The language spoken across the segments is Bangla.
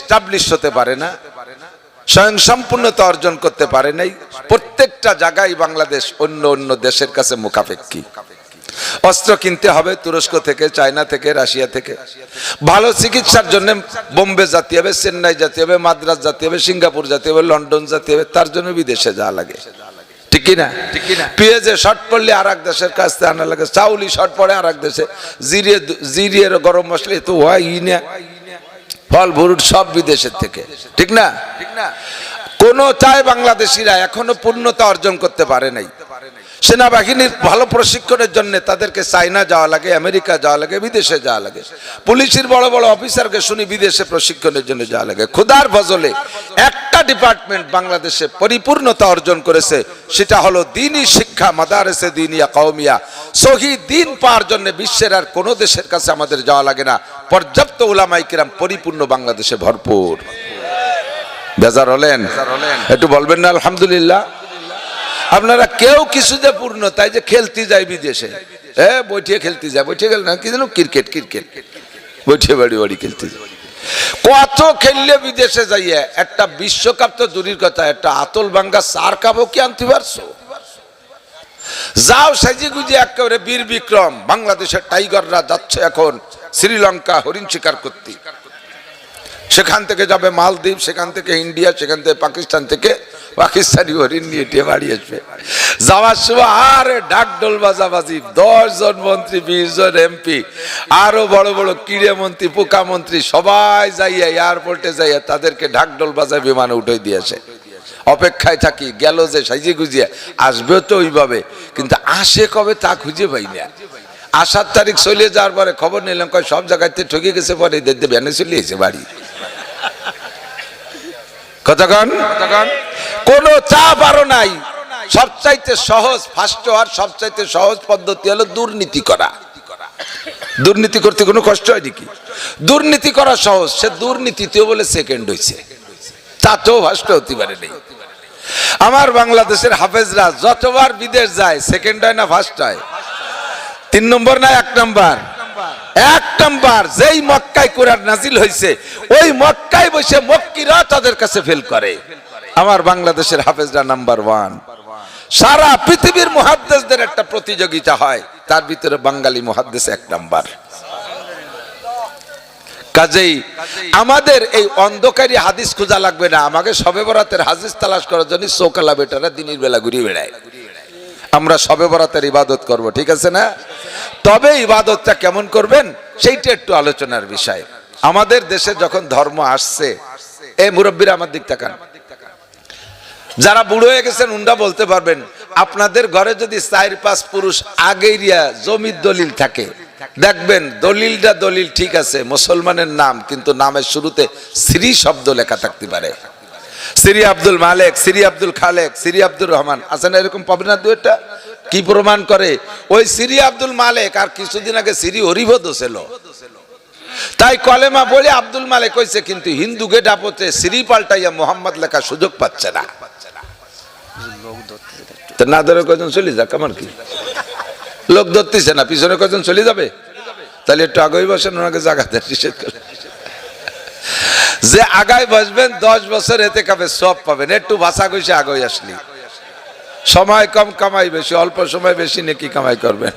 এস্টাবলিশ হতে পারে না, স্বয়ং সম্পূর্ণতা অর্জন করতে পারে নাই। প্রত্যেকটা জায়গায় বাংলাদেশ অন্য অন্য দেশের কাছে মুখাপেক্ষী। অস্ত্র কিনতে হবে তুরস্ক থেকে, চায়না থেকে, রাশিয়া থেকে। ভালো চিকিৎসার জন্য বোম্বে যেতে হবে, চেন্নাই যেতে হবে, মাদ্রাজ যেতে হবে, সিঙ্গাপুর যেতে হবে, লন্ডন যেতে হবে, তার জন্য বিদেশে যাওয়া লাগে, ঠিক কিনা? পেঁয়াজে শর্ট পড়লে আর এক দেশের কাছ থেকে আনা লাগে, চাউলি শর্ট পড়ে আর এক দেশে, জিরিয়ে গরম মশলা তো হয় না, ফল ফ্রুট সব বিদেশের থেকে, ঠিক না? কোন চায় বাংলাদেশিরা এখনো পূর্ণতা অর্জন করতে পারে নাই। সেনাবাহিনীর ভালো প্রশিক্ষণের জন্য তাদেরকে চায়না যাওয়া লাগে, আমেরিকা যাওয়া লাগে, বিদেশে যাওয়া লাগে। পুলিশের বড় বড় অফিসারকে শুনি বিদেশে প্রশিক্ষণের জন্য যাওয়া লাগে। খোদার ফজলে একটা ডিপার্টমেন্ট বাংলাদেশে পরিপূর্ণতা অর্জন করেছে, সেটা হলো দ্বীনি শিক্ষা, মাদারেসে দ্বীনিয়া কওমিয়া। সহি দ্বীন পাওয়ার জন্য বিশ্বের আর কোনো দেশের কাছে আমাদের যাওয়া লাগে না। পর্যাপ্ত উলামায়ে কিরাম পরিপূর্ণ বাংলাদেশে ভরপুর। বেজার হলেন? একটু বলবেন না আলহামদুলিল্লাহ? আপনারা কেউ কিছুতে পূর্ণ, তাই যে খেলতে যায় বিদেশে, বৈঠিয়ে খেলতে যায়, বৈঠিয়ে খেল না কি জানো, ক্রিকেট বৈঠিয়ে বাড়ি বাড়ি খেলতে যায়। কত খেললে বিদেশে যাইয়ে একটা বিশ্বকাপ তো দূরের কথা, একটা আতল ভাঙ্গা 4 কাপও কি আনতে পারছো? যাও সাজি গুজি একেবারে বীর বিক্রম। বাংলাদেশের টাইগাররা যাচ্ছে এখন শ্রীলঙ্কা হরিণ শিকার করতে, সেখান থেকে যাবে মালদ্বীপ, সেখান থেকে ইন্ডিয়া, সেখান থেকে পাকিস্তান থেকে পাকিস্তানি হরিণ নিয়ে বাড়ি আসবে। যাওয়ার সময় আরে ডাক ডোল বাজাবাজি, 10 জন মন্ত্রী, 20 জন এমপি, আরো বড় বড় ক্রীড়া মন্ত্রী, পোকা মন্ত্রী সবাই যাইয়া এয়ারপোর্টে যাইয়া তাদেরকে ঢাক ডোল বাজায় বিমানে উঠে দিয়েছে। অপেক্ষায় থাকি, গেল যে সাইজে গুজিয়ে আসবে তো ওইভাবে, কিন্তু আসে কবে তা খুঁজে পাই না। আসার তারিখ চলে যাওয়ার পরে খবর নিলাম কয় সব জায়গাতে ঠকে গেছে, পরে দেখতে ভ্যানে চলে এসে বাড়ি। কতক্ষণ কোন চাপ আরো নাই। সবচাইতে সহজ ফার্স্ট হওয়ার সবচাইতে সহজ পদ্ধতি হলো দুর্নীতি করা। দুর্নীতি করতে কোনো কষ্ট হয় নাকি? দুর্নীতি করা সহজ। সে দুর্নীতিতেও বলে সেকেন্ড হয়েছে, তাতেও ফার্স্ট হতে পারে নেই। আমার বাংলাদেশের হাফেজরা যতবার বিদেশ যায় সেকেন্ড হয় না ফার্স্ট হয়? 3 নম্বর না 1 নম্বর? 1 নম্বর। যেই মক্কায় কোরআন নাজিল হয়েছে ওই মক্কায় বসে মক্কিরা তাদের কাছে ফেল করে। আমার বাংলাদেশের হাফেজরা নাম্বার 1। সারা পৃথিবীর মুহাদ্দিসদের একটা প্রতিযোগিতা হয়, তার ভিতরে বাঙালি মুহাদ্দিস 1 নম্বর। কাজেই আমাদের এই অন্ধকারী হাদিস খোঁজা লাগবে না, আমাকে শবে বরাতের হাদিস তালাশ করার জন্য চোকালা বেটারা দিনের বেলা ঘুরে বেড়ায়। আমরা শবে বরাতের ইবাদত করব, ঠিক আছে না? তবে ইবাদতটা কেমন করবেন সেইটা একটু আলোচনার বিষয়। আমাদের দেশে যখন ধর্ম আসছে, এই মুরব্বীরা আমার দিক তাকান, যারা বুড়ো হয়ে গেছেন উন্ডা বলতে পারবেন, আপনাদের ঘরে যদি 4-5 পুরুষ আগেইয়া জমির দলিল থাকে, দেখবেন দলিলটা দলিল ঠিক আছে, মুসলমানের নাম, কিন্তু নামের শুরুতে শ্রী শব্দ লেখা থাকতে পারে। শ্রী আব্দুল মালেক, শ্রী আব্দুল খালেক, শ্রী আব্দুর রহমান, আছে না এরকম? পাবেন না দুইটা? কি প্রমাণ করে? ওই শ্রী আব্দুল মালেক আর কিছুদিন আগে শ্রী হরিভদ ছিল, তাই কলেমা বলে আব্দুল মালেক হয়েছে, কিন্তু হিন্দু গেটাপতে শ্রী পাল্টাইয়া মোহাম্মদ লেখা সুযোগ পাচ্ছে না। না ধরে কজন চলে যাক, আমার কি লোক ধরতেছে না, পিছনে কজন চলে যাবে, তাহলে একটু আগে বসেন, ওনাকে জায়গাতে নিষেধ করে। যে আগায় বসবেন 10 বছর এতে কাবে সব পাবেন। একটু ভাষা কইসে আগে আসলি, সময় কম কামাই বেশি, অল্প সময় বেশি নাকি কামাই করবেন।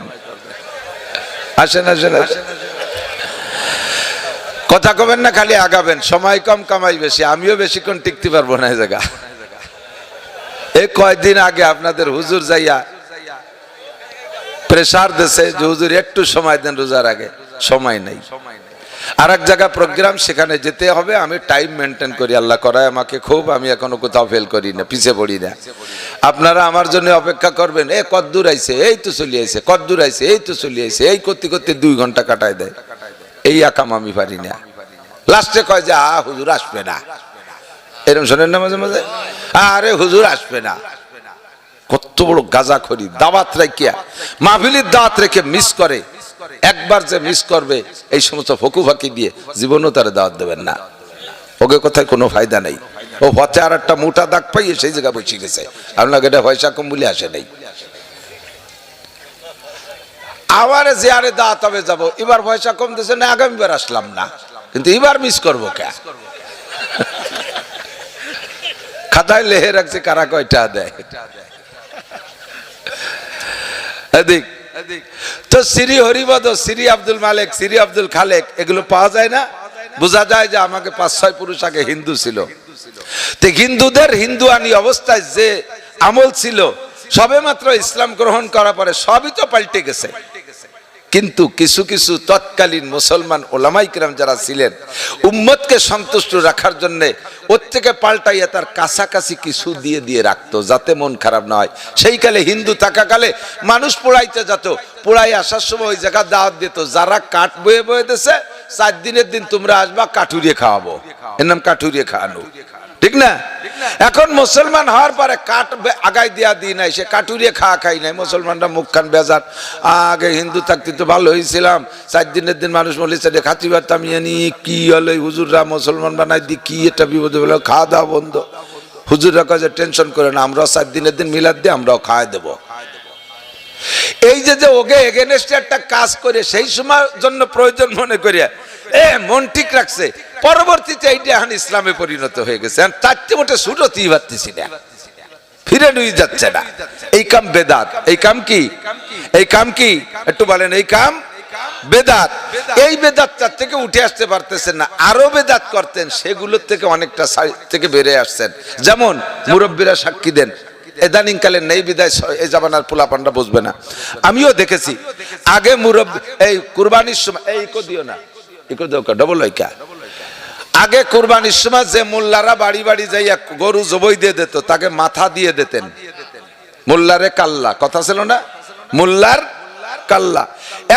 আসেন আসেন আসেন, কথা কবেন না, খালি আগাবেন। সময় কম কামাই বেশি, আমিও বেশিক্ষণ টিকতে পারবো না এই জায়গা। এই কয়েকদিন আগে আপনাদের হুজুর যাইয়া প্রেসার দেশে যে হুজুর একটু সময় দেন রোজার আগে, সময় নেই। আর এক জায়গায় প্রোগ্রাম, সেখানে যেতে হবে, আমি টাইম মেনটেন করি, আল্লাহ করায় আমাকে খুব, আমি এখনো কোথাও ফেল করি না, পিছিয়ে পড়ি না। আপনারা আমার জন্য অপেক্ষা করবেন, এ কদ্দূর আইছে, এই তো চলে আইছে, কদ্দূর আইছে, এই তো চলে আইছে, এই করতে করতে 2 ঘন্টা কাটায় দেয়। এই আকাম আমি পারি না। লাস্টে কয় যে হুজুর আসবে না, এরকম শোনেন না মাঝে মাঝে, আরে হুজুর আসবে না। কত বড় গাঁজাখড়ি, দাওয়াত রাখিয়া, মাহফিলের দাওয়াত রেখে মিস করে। একবার যে মিস করবে এই সমস্ত ফকু ফাঁকি দিয়ে জীবনও তারা দাওয়াত দেবেন না। ওকে কোথায় কোনো ফায়দা নেই। ও হতে আর একটা মোটা দাগ পাইয়ে সেই জায়গা বসে গেছে, আপনাকে এটা পয়সা কম বলে আসে নাই। আবার যে আরে দাওয়াত হবে যাবো, এবার পয়সা কম দিয়েছে না, আগামীবার আসলাম না, কিন্তু এবার মিস করবো কে? খাতায় লেহে রাখছে কারা কয়টা দেয়। এদিক তো শ্রী হরিবদ, শ্রী আব্দুল মালিক, শ্রী আব্দুল খালেক এগুলো পাওয়া যায় না? বোঝা যায় যে আমাকে 5-6 পুরুষ আগে হিন্দু ছিল। তো হিন্দুদের হিন্দুয়ানি অবস্থায় যে আমল ছিল, সবে মাত্র ইসলাম গ্রহণ করার পরে সবই তো পাল্টে গেছে। কিন্তু কিছু কিছু তৎকালীন মুসলমান ওলামাই কিরাম যারা ছিলেন, উম্মতকে সন্তুষ্ট রাখার জন্য ওর থেকে পাল্টাইয়া তার কাছাকাছি কিছু দিয়ে দিয়ে রাখতো, যাতে মন খারাপ না হয়। সেই কালে হিন্দু থাকাকালে মানুষ পোড়াইতে যেত, পোড়াই আসার সময় ওই জায়গা দাওয়াত দিত, যারা কাঠ বয়ে বয়ে দিছে 4 দিনের দিন তোমরা আসবা, কাঠুরিয়ে খাওয়াবো, এর নাম কাঠুরিয়ে খাওয়ানো, ঠিক না? এখন মুসলমান হওয়ার পরে কাঠ আগাই দিয়া দিই নাই, সে কাটুরিয়ে খাওয়া খাই নাই। মুসলমানরা মুখ খান বেজার, আগে হিন্দু থাকতে তো ভালো হয়েছিলাম, 4 দিনের দিন মানুষ বলেছে খাতি পারতাম, কি হলো হুজুররা মুসলমান বানাই দি, কি এটা বিপদ হলো, খাওয়া দাওয়া বন্ধ। হুজুররা কাজে টেনশন করে না, আমরাও 4 দিনের দিন মিলাদ দিয়ে আমরাও খাওয়াই দেবো। এই যে ওকে এগেনস্টে একটা কাজ করে সেই সময় জন্য প্রয়োজন মনে করিয়া মন ঠিক রাখছে, পরবর্তীতে এইটা এখন ইসলামে পরিণত হয়ে গেছে। তারতে মোটে ছুটতেই পারতেছি না, ফিরে নিয়ে যাচ্ছে না। এই কাম বেদাত। এই কাম কি? এই কাম কি একটু বলেন? এই কাম বেদাত। এই বেদাতটার থেকে উঠে আসতে পারতেছেন না, আরো বেদাত করতেন, সেগুলোর থেকে অনেকটা থেকে বেড়ে আসছেন। যেমন মুরব্বীরা সাক্ষী দেন, এদানিং কালের নেই বিদায় এই জামানার পোলাপানরা বুঝবে না। আমিও দেখেছি আগে মুরব্বী এই কুরবানির সময়, এই কো দিও না, ডবল ঐকা, আগে কুরবানির সময় যে মোল্লারা বাড়ি বাড়ি যাইয়া গরু জবই দিয়ে দিত, তাকে মাথা দিয়ে দিতেন। মোল্লারে কাল্লা কথা ছিল না, মোল্লার কাল্লা।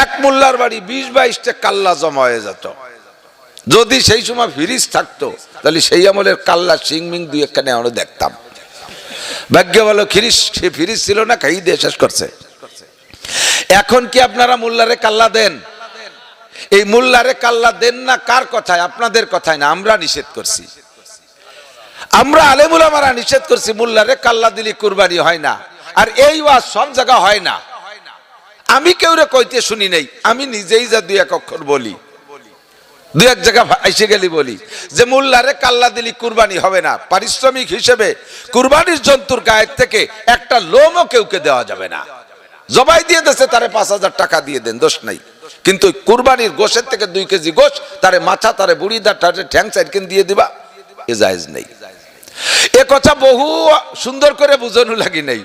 এক মোল্লার বাড়ি 20-22টা কাল্লা জমা হয়ে যেত। যদি সেই সময় ফ্রিজ থাকতো তাহলে সেই আমলের কাল্লা সিংমিং 2-1খানে আমরা দেখতাম। ভাগ্য বলো ফ্রিজ ছিল না, খাই দিয়ে শেষ করছে। এখন কি আপনারা মোল্লারে কাল্লা দেন? এই মোল্লারে কাল্লা দেন না কার কথায়? আপনাদের কথায় না, আমরা নিষেধ করছি। আমরা আলেম উলামারা নিষেধ করছি, মোল্লারে কাল্লা দিলে কুরবানি হয় না। আর এই ওয়াজ সব জায়গা হয় না। আমি কেউরে কইতে শুনি নাই, আমি নিজেই যা 2-1 অক্ষর বলি, 2-1 জায়গা এসে গেলি বলি যে মোল্লারে কাল্লা দিলি কুরবানি হবে না। পারিশ্রমিক হিসেবে কুরবানির জন্তুর গায়ের থেকে একটা লোমও কেউকে দেওয়া যাবে না। জবাই দিয়ে দিয়েছে তারে 5,000 টাকা দিয়ে দেন, দোষ নাই। কিন্তু কুরবানির গোশের থেকে 2 কেজি গোশ, তারে মাথা, তারে বুড়ি দা, তারে ঠ্যাং 4 কেন দিয়ে দিবা, এ জায়েজ নেই। এ কথা বহু সুন্দর করে বুঝানো লাগি নাই।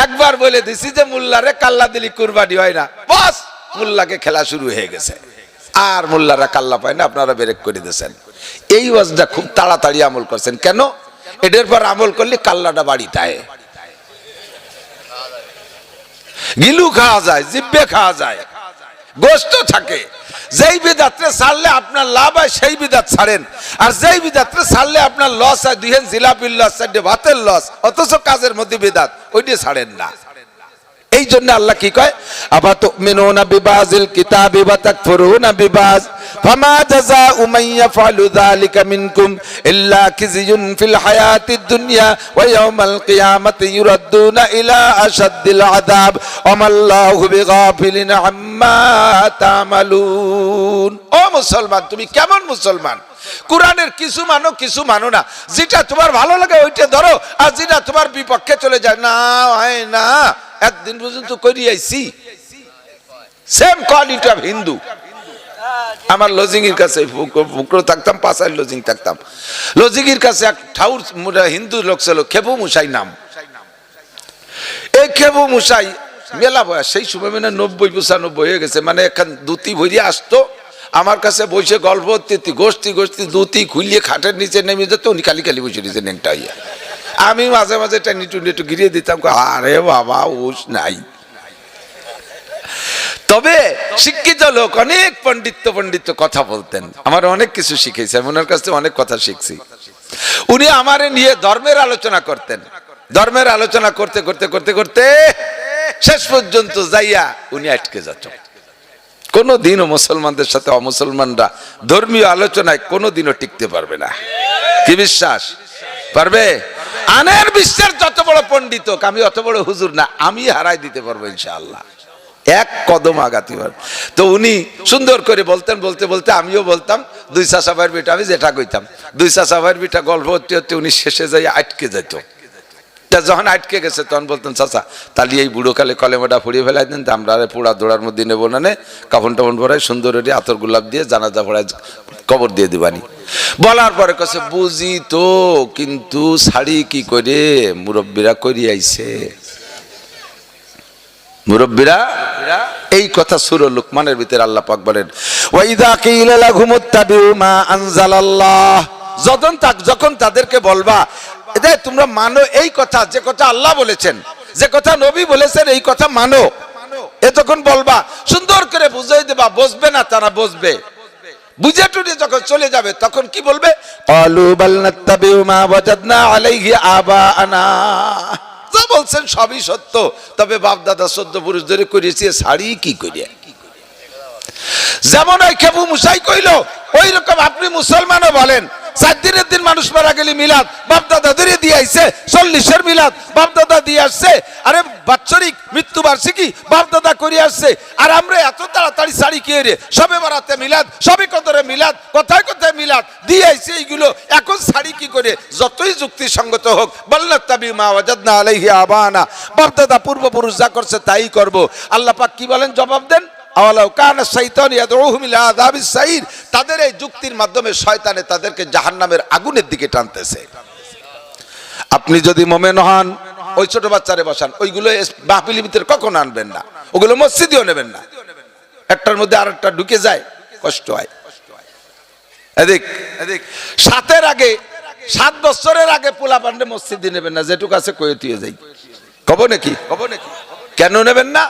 একবার বলে দিছি যে মোল্লারে কাল্লা দিলি কুরবানি হয় না, বাস মোল্লাকে খেলা শুরু হয়ে গেছে। আর মোল্লারা কাল্লা পায় না, আপনারা বেরেক করে দিয়েছেন। এই ওয়াজটা খুব তাড়াতাড়ি আমল করছেন কেন? এটার পর আমল করলে কাল্লাটা বাড়িতে আয়, গিলু খাওয়া যায়, জিব্বে খাওয়া যায়, গোশত থাকে। যেই বিদাতরে ছাড়লে আপনার লাভ হয় সেই বিদাত ছাড়েন, আর যেই বিদাতরে ছাড়লে আপনার লস হয়, 2 জিলাপির লস, 4 ভাতের লস, অথচ কাজের মধ্যে বিদাত, ওইটা ছাড়েন না। এই জন্য আল্লাহ কি কয়, আবা তুমিনুনা বিবাযিল কিতাবি ওয়া তাকফুরুনা বিবায ফামা জাযাউ মান ইয়াফআলু যালিকা মিনকুম ইল্লা খিzyun ফিল হায়াতিদ দুনিয়া ওয়া ইয়াওমাল কিয়ামাতি ইউরাদ্দুনা ইলা আশাদ্দিল আযাব ওয়া মাল্লাহু বিগাফিলিন আম্মা তা'মালুন। ও মুসলমান, তুমি কেমন মুসলমান? কুরআনের কিছু মানো কিছু মানো না, যেটা তোমার ভালো লাগে ওইটা ধরো, আর যেটা তোমার বিপক্ষে চলে যায় না, হয় না, একদিন পর্যন্ত করি আইছি। Same quality of Hindu. আমার লজিং এর কাছে ফুকরো থাকতাম, 5 লজিং থাকতাম। লজিং এর কাছে এক ঠাউর হিন্দু লোক ছিল, খেবু মুসাই নাম। এই খেবু মুসাই মেলা বয়স, সেই সময় মানে 90-95 হয়ে গেছে, মানে এখন দুতি ভরিয়ে আসতো আমার কাছে বসে গল্প গোষ্ঠী দুতি খুলিয়ে খাটের নিচে নেমে যেত, উনি খালি খালি বসে নিচে নেংটা হইয়া। আমি মাঝে মাঝে একটু গিরিয়ে দিতাম, আরে বাবা উস নাই। তবে শিক্ষিত লোক, অনেক পণ্ডিত কথা বলতেন, আমার অনেক কিছু শিখেছি, আমি ওনার কাছে অনেক কথা শিখছি। উনি আমারে নিয়ে ধর্মের আলোচনা করতেন। ধর্মের আলোচনা করতে করতে করতে করতে শেষ পর্যন্ত যাইয়া উনি আটকে যেত। কোনদিনও মুসলমানদের সাথে অমুসলমানরা ধর্মীয় আলোচনায় কোনদিনও টিকতে পারবে না। কি বিশ্বাস? পারবে? আনের বিশ্বের যত বড় পণ্ডিত, আমি অত বড় হুজুর না, আমি হারাই দিতে পারবো ইনশাআল্লাহ। এক কদম আগাতে পারে। তো উনি সুন্দর করে বলতেন, বলতে বলতে আমিও বলতাম, দুই চাচা ভাইয়ের বেটা, আমি যেটা কইতাম দুই চাচা ভাইয়ের বেটা গল্প হতে হতে উনি শেষে যাই আটকে যেত। তা যখন আটকে গেছে তখন বলতেন, চাচা তাহলে এই বুড়ো কালে কলেমাটা ফুড়িয়ে ফেলাই দেন, আমরা পোড়া দোড়ার মধ্যে নেবো না, কাফন টাফন ভরাই সুন্দর আতর গোলাপ দিয়ে জানাজা ভরাই কবর দিয়ে দিবানি। বলার পরে কাছে বুঝি তো, কিন্তু শাড়ি কি করে মুরব্বীরা করিয়ে আইছে, মুরব্বীরা এই কথা সূরা লুকমানের ভিতরে আল্লাহ পাক বলেন, ওয়াইদা কিলা লাহুমুত্তাবিউ মা আনজালাল্লাহ, যখন তাদেরকে বলবা এটা তোমরা মানো এই কথা, যে কথা আল্লাহ বলেছেন, যে কথা নবী বলেছেন, এই কথা মানো, এ তখন বলবা, সুন্দর করে বুঝাই দেবা, বুঝবে না তারা বুঝবে, বুঝে টুটে যখন চলে যাবে তখন কি বলবে, ক্বালু বাল নাত্তাবিউ মা ওয়াজাদনা আলাইহি আবাআনা, যা বলছেন সবই সত্য, তবে বাপ দাদা 14 পুরুষ ধরে করেছে, শাড়ি কি করিয়া। যেমন ওই খেপু মুসাই কইল, ওই রকম আপনি মুসলমানও বলেন 4 দিনের দিন মানুষ মারা গেলে মিলাদ বাপ দাদা ধরে দিয়ে আইছে, 40-এর মিলাদ বাপ দাদা দিয়ে আসছে, আরে বাৎসরিক মৃত্যুবার্ষিকী বাপ দাদা করে আসছে, আর আমরা এত তাড়াতাড়ি শাড়ি কে রে, সবে বরাতে মিলাদ, সবে কদরে মিলাদ, কোথায় কোথায় মিলাদ দিয়ে আইছে, এইগুলো এখন শাড়ি কি করে, যতই যুক্তিসঙ্গত হোক, বাল্লাত্তাবি মা ওয়াজাদনা আলাইহি আবানা, বাপ দাদা পূর্বপুরুষ যা করছে তাই করব। আল্লাহ পাক কি বলেন, জবাব দেন, আওয়ালাউ কানা শাইতান ইয়াদউহুম ইলা আযাবিস সাইর, তাদের এই যুক্তির মাধ্যমে শয়তানে তাদেরকে জাহান্নামের আগুনের দিকে টানতেছে। আপনি যদি মুমিন হন, ওই ছোট বাচ্চারে বসান, ওইগুলো মাহফিলের ভিতরে কখনো আনবেন না, ওগুলো মসজিদেও নেবেন না, একটার মধ্যে আরেকটা ঢুকে যায়, কষ্ট হয়। এদিক 7 বছরের আগে পোলা পান্ডে মসজিদে নেবেন না, যেটুকু আছে কয়ে তুই যাই, কব নাকি কেন নেবেন না,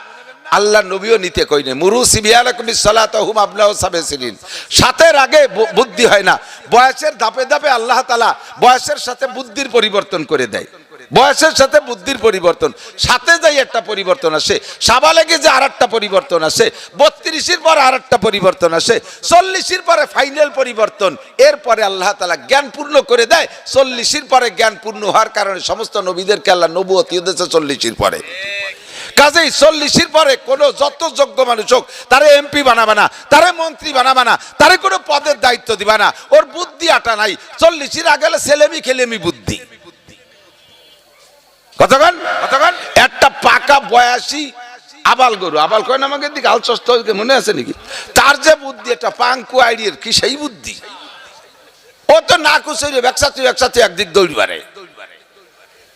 আল্লাহ নবীও নিতে কইনে, মুরু সিবিয়ালাকুম বিসসালাতি হুম আবলাউ সাবিসিলিন, 7-এর আগে বুদ্ধি হয় না, বয়সের ধাপে ধাপে আল্লাহ তাআলা বয়সের সাথে বুদ্ধির পরিবর্তন করে দেয়, বয়সের সাথে বুদ্ধির পরিবর্তন, সাথে যাই একটা পরিবর্তন আসে, সাবালেগে যে আরেকটা পরিবর্তন আসে, 32-এর পর আরেকটা পরিবর্তন আসে, 40-এর পরে ফাইনাল পরিবর্তন, এরপরে আল্লাহ তাআলা জ্ঞান পূর্ণ করে দেয়। 40-এর পরে জ্ঞান পূর্ণ হওয়ার কারণে সমস্ত নবীদেরকে আল্লাহ নবুয়ত দিয়েছে 40-এর পরে। কাজেই 40-এর পরে কোন যত যোগ্য মানুষ হোক তারে এমপি বানাবে না, তারে মন্ত্রী বানাবে না, তারে কোনো পদের দায়িত্ব দিবা না, ওর বুদ্ধি আটা নাই, 40-এর আগে ছেলেমি খেলেমি বুদ্ধি। কতক্ষণ একটা পাকা বয়াসী আবাল গরু, আবাল কয় না আমাকে দিকে আলচস্ত মনে আছে নাকি, তার যে বুদ্ধি, একটা পাঙ্কু আইডিয়ার কি সেই বুদ্ধি, ও তো না কুচে একসাথে একদিক দৌড়ি পারে,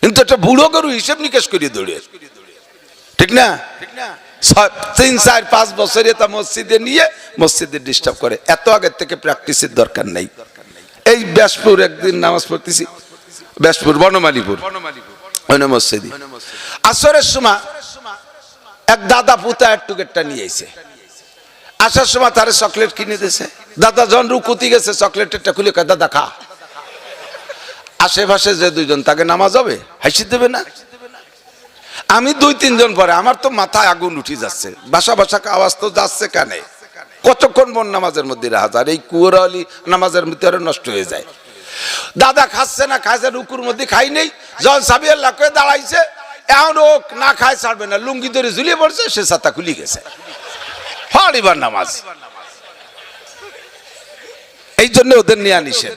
কিন্তু একটা বুড়ো গরু হিসেব নিকেশ করিয়ে দৌড়ে, ঠিক না? 3-4-5 বছরে তা মসজিদে নিয়ে মসজিদে ডিস্টার্ব করে, এত আগের থেকে প্র্যাকটিসের দরকার নেই। এই ব্যাসপুর একদিন নামাজ পড়তেছি, ব্যাসপুর বনমালীপুর মসজিদে, আসরের সময় এক দাদা পুতা একটু গেটটা নিয়ে আইছে, আসার সময় তারে চকলেট কিনে দিয়েছে, দাদা যখন রুকুতি গেছে চকলেটটা খুলে কয় দাদা খা, আশেপাশে যে দুইজন তাকে নামাজ হবে হাসি দেবে না, আমি 2-3 জন পরে আমার তো মাথায় আগুন উঠে যাচ্ছে, ভাষা আওয়াজ তো যাচ্ছে কানে, কতক্ষণ মন নামাজের মধ্যে রাখা যায়, এই কুয়ারালি নামাজের ভিতরে নষ্ট হয়ে যায়। দাদা খাচ্ছে না, খাইছে রুকুর মধ্যে খাই নেই, যখন সাবি আল্লাহ করে দাঁড়াইছে, এখন ও না খায় ছাড়বে না, লুঙ্গি ধরে ঝুলিয়ে পড়ছে, সে ছাতা খুলে গেছে, হরিবার নামাজ। এই জন্য ওদের নিয়ে নিষেধ।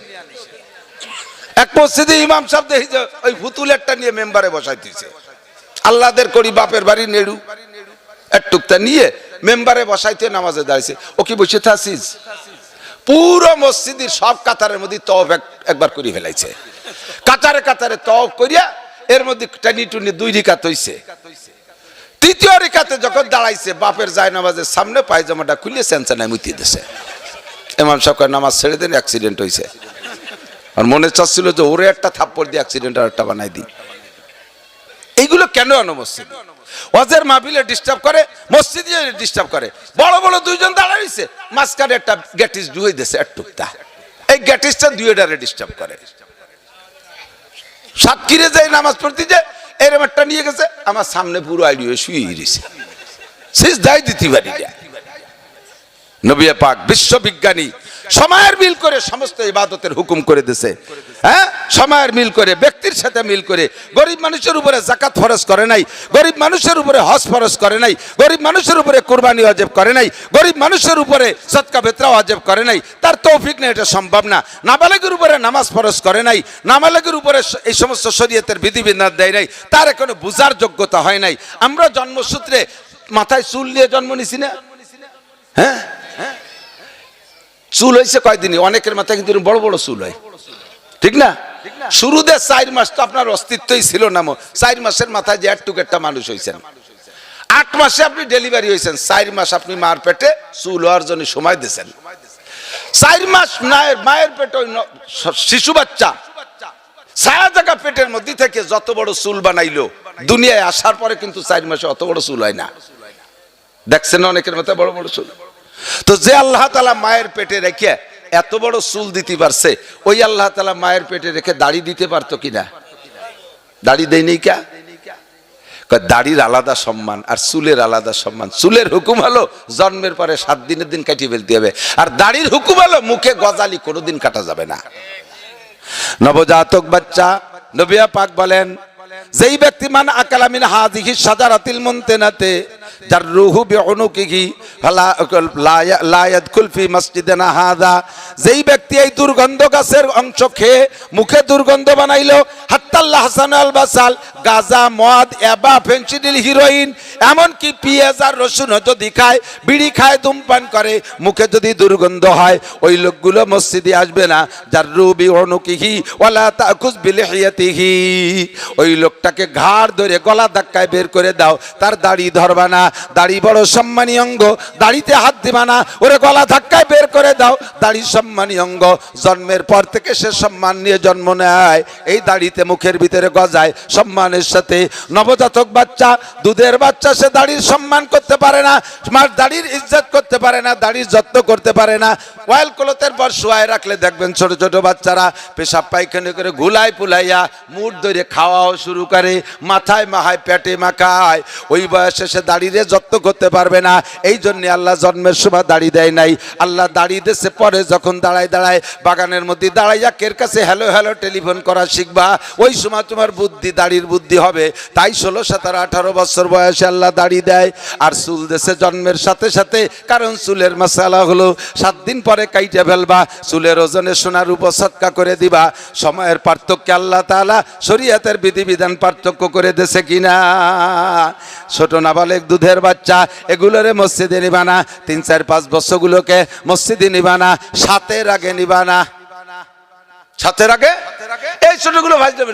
এক মসজিদে ইমাম সাহেব দেখি যে ওই ফুতুলেরটা নিয়ে মেম্বারে বসাই দিয়েছে, আল্লাহদের করি বাপের বাড়ি নেড়ু একটুকটা নিয়ে মেম্বারে বসাইতে নামাজে দাঁড়িয়েছে, ও কি বসে থাকিস, পুরো মসজিদের সব কাতারের মধ্যে তওয়াফ একবার করে ফেলাইছে, কাতারে কাতারে তওয়াফ করিয়া এর মধ্যে টানি টুনি 2 রিকাত হইছে, 3য় রিকাতে যখন দাঁড়াইছে বাপের জায়নামাজের সামনে পায়জামাটা খুলে সেনসেনায় মুতি দিয়েছে, ইমাম সাহেব নামাজ ছেড়ে দেন, অ্যাক্সিডেন্ট হইছে, আর মনে চাচ্ছিল যে ওরে একটা থাপ্পড় দিয়ে অ্যাক্সিডেন্ট আর একটা বানাই দিই। এইগুলো কেন আনো মসজিদ, ওয়াজের মাহফিলে ডিস্টার্ব করে, মসজিদে ডিস্টার্ব করে, বড় বড় 2 জন দাঁড়াইছে, মাঝখানে একটা গ্যাটিস ডুয়ে দিয়েছে একটুকটা, এই গ্যাটিসটা 2টারে ডিস্টার্ব করে। সাতক্ষীরে যাই নামাজ পড়তে যে এরম একটা নিয়ে গেছে, আমার সামনে পুরো আইডিয়া শুয়ে গেছে, সিজদায় দিতে পারি না। নবী পাক বিশ্ববিজ্ঞানী সময়ের মিল করে সমস্ত ইবাদতের হুকুম করে দিয়েছে। হ্যাঁ, সময়ের মিল করে, ব্যক্তির সাথে মিল করে। গরিব মানুষের উপরে যাকাত ফরজ করে নাই, গরিব মানুষের উপরে হজ ফরজ করে নাই, গরিব মানুষের উপরে কুরবানি ওয়াজিব করে নাই, গরিব মানুষের উপরে সদকা ফিতরা ওয়াজিব করে নাই। তার তৌফিক নেই, এটা সম্ভব না। নাবালেগের উপরে নামাজ ফরজ করে নাই, নাবালেগের উপরে এই সমস্ত শরীয়তের বিধিবিধান দেয় নাই, তার এখনো বুঝার যোগ্যতা হয় নাই। আমরা জন্মসূত্রে মাথায় চুল নিয়ে জন্ম নিছি না? হ্যাঁ, চুল হয়েছে কয়দিনই, অনেকের মাথায় কিন্তু বড় বড় চুল হয়, ঠিক না? শুরুতে 4 মাস তো আপনার অস্তিত্বই ছিল না। 4 মাসের মাথায় যে একটুক একটা মানুষ হয়েছেন, 8 মাসে আপনি ডেলিভারি হয়েছেন, 4 মাস আপনি মার পেটে চুল হওয়ার জন্য সময় দিয়েছেন। 4 মাস মায়ের পেটে শিশু বাচ্চা ছায়া জায়গা পেটের মধ্যে থেকে যত বড় চুল বানাইলো, দুনিয়ায় আসার পরে কিন্তু 4 মাসে অত বড় চুল হয় না। দেখছেন না অনেকের মাথায় বড় বড় চুল? তো যে আল্লাহ তাআলা মায়ের পেটে রেখে এত বড় চুল দিতে পারছে, ওই আল্লাহ তাআলা মায়ের পেটে রেখে দাড়ি দিতে পারতো কিনা? দাড়ি দেয় নেই কে? দাড়ির আলাদা সম্মান আর চুলের আলাদা সম্মান। চুলের হুকুম হলো জন্মের পরে 7 দিনের দিন কাটিয়ে ফেলতে হবে, আর দাড়ির হুকুম হলো মুখে গজালি কোনোদিন কাটা যাবে না। নবজাতক বাচ্চা, নবী পাক বলেন, যেই ব্যক্তি মান আকালা মিন হাযিহি শাজারাতিল মুনতানাতে জাররুহু বিউনুকিহি লা ইয়াদখুল ফি মসজিদিনা হাযা, যেই ব্যক্তি এই দুর্গন্ধ গাছের অংশ খেয়ে মুখে দুর্গন্ধ বানাইলো, হাত্তাল হাসান আল বাসাল, গাঁজা, মদ, এবা, ফেনসিডিল, হিরোইন, এমনকি পেঁয়াজ আর রসুন যদি খায়, বিড়ি খায়, ধূমপান করে, মুখে যদি দুর্গন্ধ হয়, ওই লোকগুলো মসজিদে আসবে না। জাররু বিউনুকিহি ওয়ালা তাকুজ বিলিহিয়াতিহি, ওই লোকটাকে ঘাড় ধরে গলা ধাক্কায় বের করে দাও, তার দাড়ি ধরবা না। দাড়ি বড় সম্মানী অঙ্গ, দাড়িতে হাত দিবা না, ওরে গলা ধাক্কায় বের করে দাও। দাড়ি সম্মানী অঙ্গ, জন্মের পর থেকে সে সম্মান নিয়ে জন্ম নেয়, এই দাড়িতে মুখের ভিতরে গজায় সম্মানের সাথে। নবজাতক বাচ্চা, দুধের বাচ্চা, সে দাড়ির সম্মান করতে পারে না, দাড়ির ইজ্জত করতে পারে না, দাড়ির যত্ন করতে পারে না। ওয়াইল ক্লথের পর শুয়ায় রাখলে দেখবেন ছোট ছোট বাচ্চারা পেশাব পায়খানা করে ঘুলাই পুলাইয়া মুঠ ধরে খাওয়াও শুরু করে, মাথায় মাহায় পেটে মাখায়। ওই বয়সে সে দাড়িরে যত্ন করতে পারবে না। এই জন্য আল্লাহ জন্মের সময় দাড়ি দেয় নাই, আল্লাহ দাড়ি দিয়েছে পরে, যখন দাঁড়ায় দাঁড়ায় বাগানের মধ্যে দাঁড়াইয়া কের কাছে হ্যালো হ্যালো টেলিফোন করা শিখবা, ওই সময় তোমার বুদ্ধি, দাড়ির বুদ্ধি হবে। তাই 16, 17, 18 বছর বয়সে আল্লাহ দাড়ি দেয়। আর চুল দেশে জন্মের সাথে সাথে, কারণ চুলের মশালা হলো 7 দিন পরে কাইটে ফেলবা, চুলের ওজনে সোনার উপর সৎকা করে দিবা। সময়ের পার্থক্য আল্লাহ তাআলা শরীয়তের বিধিবিধান পার্থক্য করে দেশে কিনা? ছোট নাবালেক, দুধের বাচ্চা, এগুলোরে মসজিদে নিবা না। 3, 4, 5 বছরগুলোকে মসজিদে নিবা না, 7-এর আগে নিবা না। 7-এর আগে এই ছোটগুলো ফাইজলামি,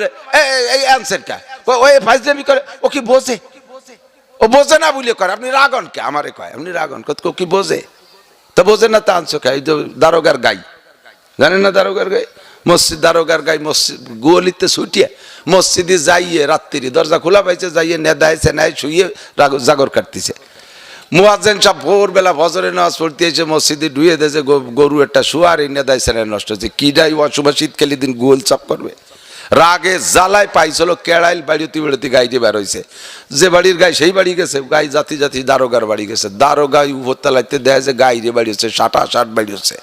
এই অ্যানসারটা ওই ফাইজলামি করে, ও কি বোঝে? ও বোঝে না বলে করে। আপনি রাগন কে? আমারে কয় আপনি রাগন, কত কি বোঝে? তো বোঝে না তা আনছো কে? দারোগার গাই, জানেন না দারোগার গাই? মসজিদ দারোগার গাই মসজিদ গোয়ালিতে ছুটিয়ে মসজিদে যাইয়ে রাত্রি দরজা খোলা পাইছে, যাইয়ে নেদাইছে, নেয় শুয়ে জাগর কাটতেছে। মুয়াজ্জিন সাহেব ভোরবেলা ফজরে নামাজ পড়তে এসে মসজিদে ঢুয়ে দিয়েছে, গরু একটা শুয়ার এই নেদাইছে, নষ্ট হচ্ছে। কিডাই অশুভ শীতকালি দিন গোল চাপ করবে। রাগে জ্বালায় পাইছিল কেড়াইল বাড়িতে বেড়াতে গাইতে বের হয়েছে। যে বাড়ির গাই সেই বাড়ি গেছে, গাই জাতি জাতি দারোগার বাড়ি গেছে। দারোগাই উপরতলাইতে দেয় যে গাই রে বাড়ি হচ্ছে, 60 বাড়ি হচ্ছে।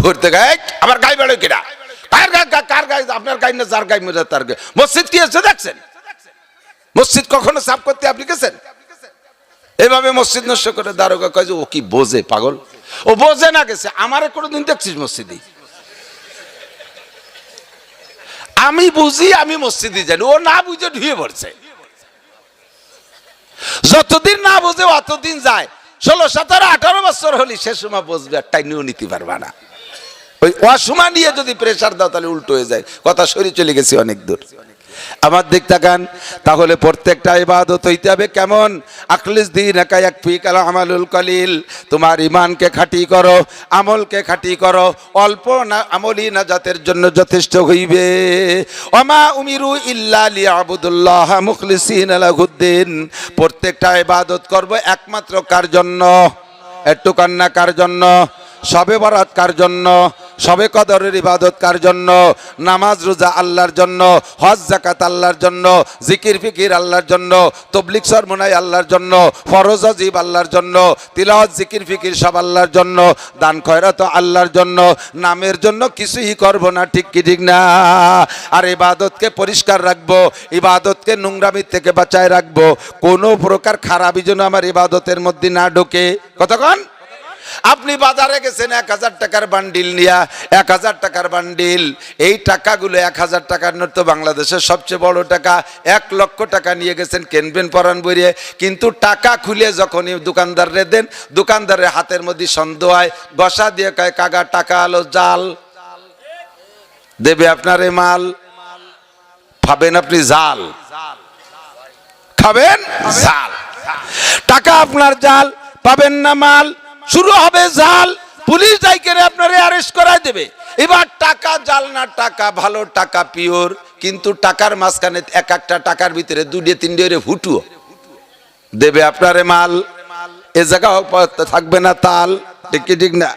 উঠতে গায়ে আবার গাই বেড়ো কিনা? কার গাই? আপনার গাই না, যার গাই মজা তার গাই। মসজিদ কি হচ্ছে দেখছেন? মসজিদ কখনো সাফ করতে আপনি গেছেন? এভাবে মসজিদ নষ্ট করে দারোগা কয় যে ও কি বোঝে? পাগল, ও বোঝে না। গেছে আমারে কোনোদিন দেখছিস মসজিদে? আমি বুঝি, আমি মসজিদে জানি, ও না বুঝে ঢুয়ে পড়ছে। যতদিন না বুঝে অতদিন যায়। 16, 17, 18 বছর হলি সে সময় বুঝবে, একটা নিয়েও নিতে পারবা না। ওই অসময় নিয়ে যদি প্রেসার দাও তাহলে উল্টো হয়ে যায়। কথা সরে চলে গেছি অনেক দূর। আমার দিক তাকান, তাহলে প্রত্যেকটা ইবাদত হইতে হবে কেমন? আখলিস দীনাকা ইয়াকফিকাল আমালুল কলিল, তোমার ঈমানকে খাঁটি করো, আমলকে খাঁটি করো, অল্প না আমলই নাজাতের জন্য যথেষ্ট হইবে। ওমা উমিরু ইল্লা লিয়াবুদুল্লাহ মুখলিসিনা লাহুদ্দিন, প্রত্যেকটা ইবাদত করব একমাত্র কার জন্য? একটু কান্না কার জন্য? শবে বরাত কার জন্য? শবে কদরের ইবাদত কার জন্য? নামাজ রোজা আল্লাহর জন্য, হজ যাকাত আল্লাহর জন্য, জিকির ফিকির আল্লাহর জন্য, তবলিগ সরমনাই আল্লাহর জন্য, ফরজ ওয়াজিব আল্লাহর জন্য, তিলাওয়াত জিকির ফিকির সব আল্লাহর জন্য, দান খয়রাত আল্লাহর জন্য। নামের জন্য কিছুই করব না, ঠিক কি ঠিক না? আর ইবাদতকে পরিষ্কার রাখবো, ইবাদতকে নোংরামি থেকে বাঁচায় রাখবো, কোনো প্রকার খারাপই যেন আমার ইবাদতের মধ্যে না ঢোকে। কতক্ষণ? আপনি বাজারে গেছেন 1000 টাকার বান্ডিল নিয়া, 1000 টাকার বান্ডিল, এই টাকাগুলো 1000 টাকার নোট তো বাংলাদেশের সবচেয়ে বড় টাকা। 1 লক্ষ টাকা নিয়ে গেছেন, কিনবেন পরান বইয়ে, কিন্তু টাকা খুলে যখনই দোকানদাররে দেন, দোকানদারের হাতের মধ্যে সন্দেহ হয়, গসা দিয়ে কয় কাগা টাকা আলো জাল, দেবে আপনারে মাল, খাবেন আপনি জাল, খাবেন জাল, টাকা আপনার জাল, পাবেন না মাল, শুরু হবে জাল, পুলিশ যাই করে আপনারে অ্যারেস্ট করাই দেবে। এবার টাকা জাল না টাকা ভালো, টাকা পিওর, কিন্তু টাকার মাঝখানে এক একটা টাকার ভিতরে 2-3 ফুটু দেবে আপনারে মাল, এ জায়গা থাকবে না তাল, ঠিক কি ঠিক না?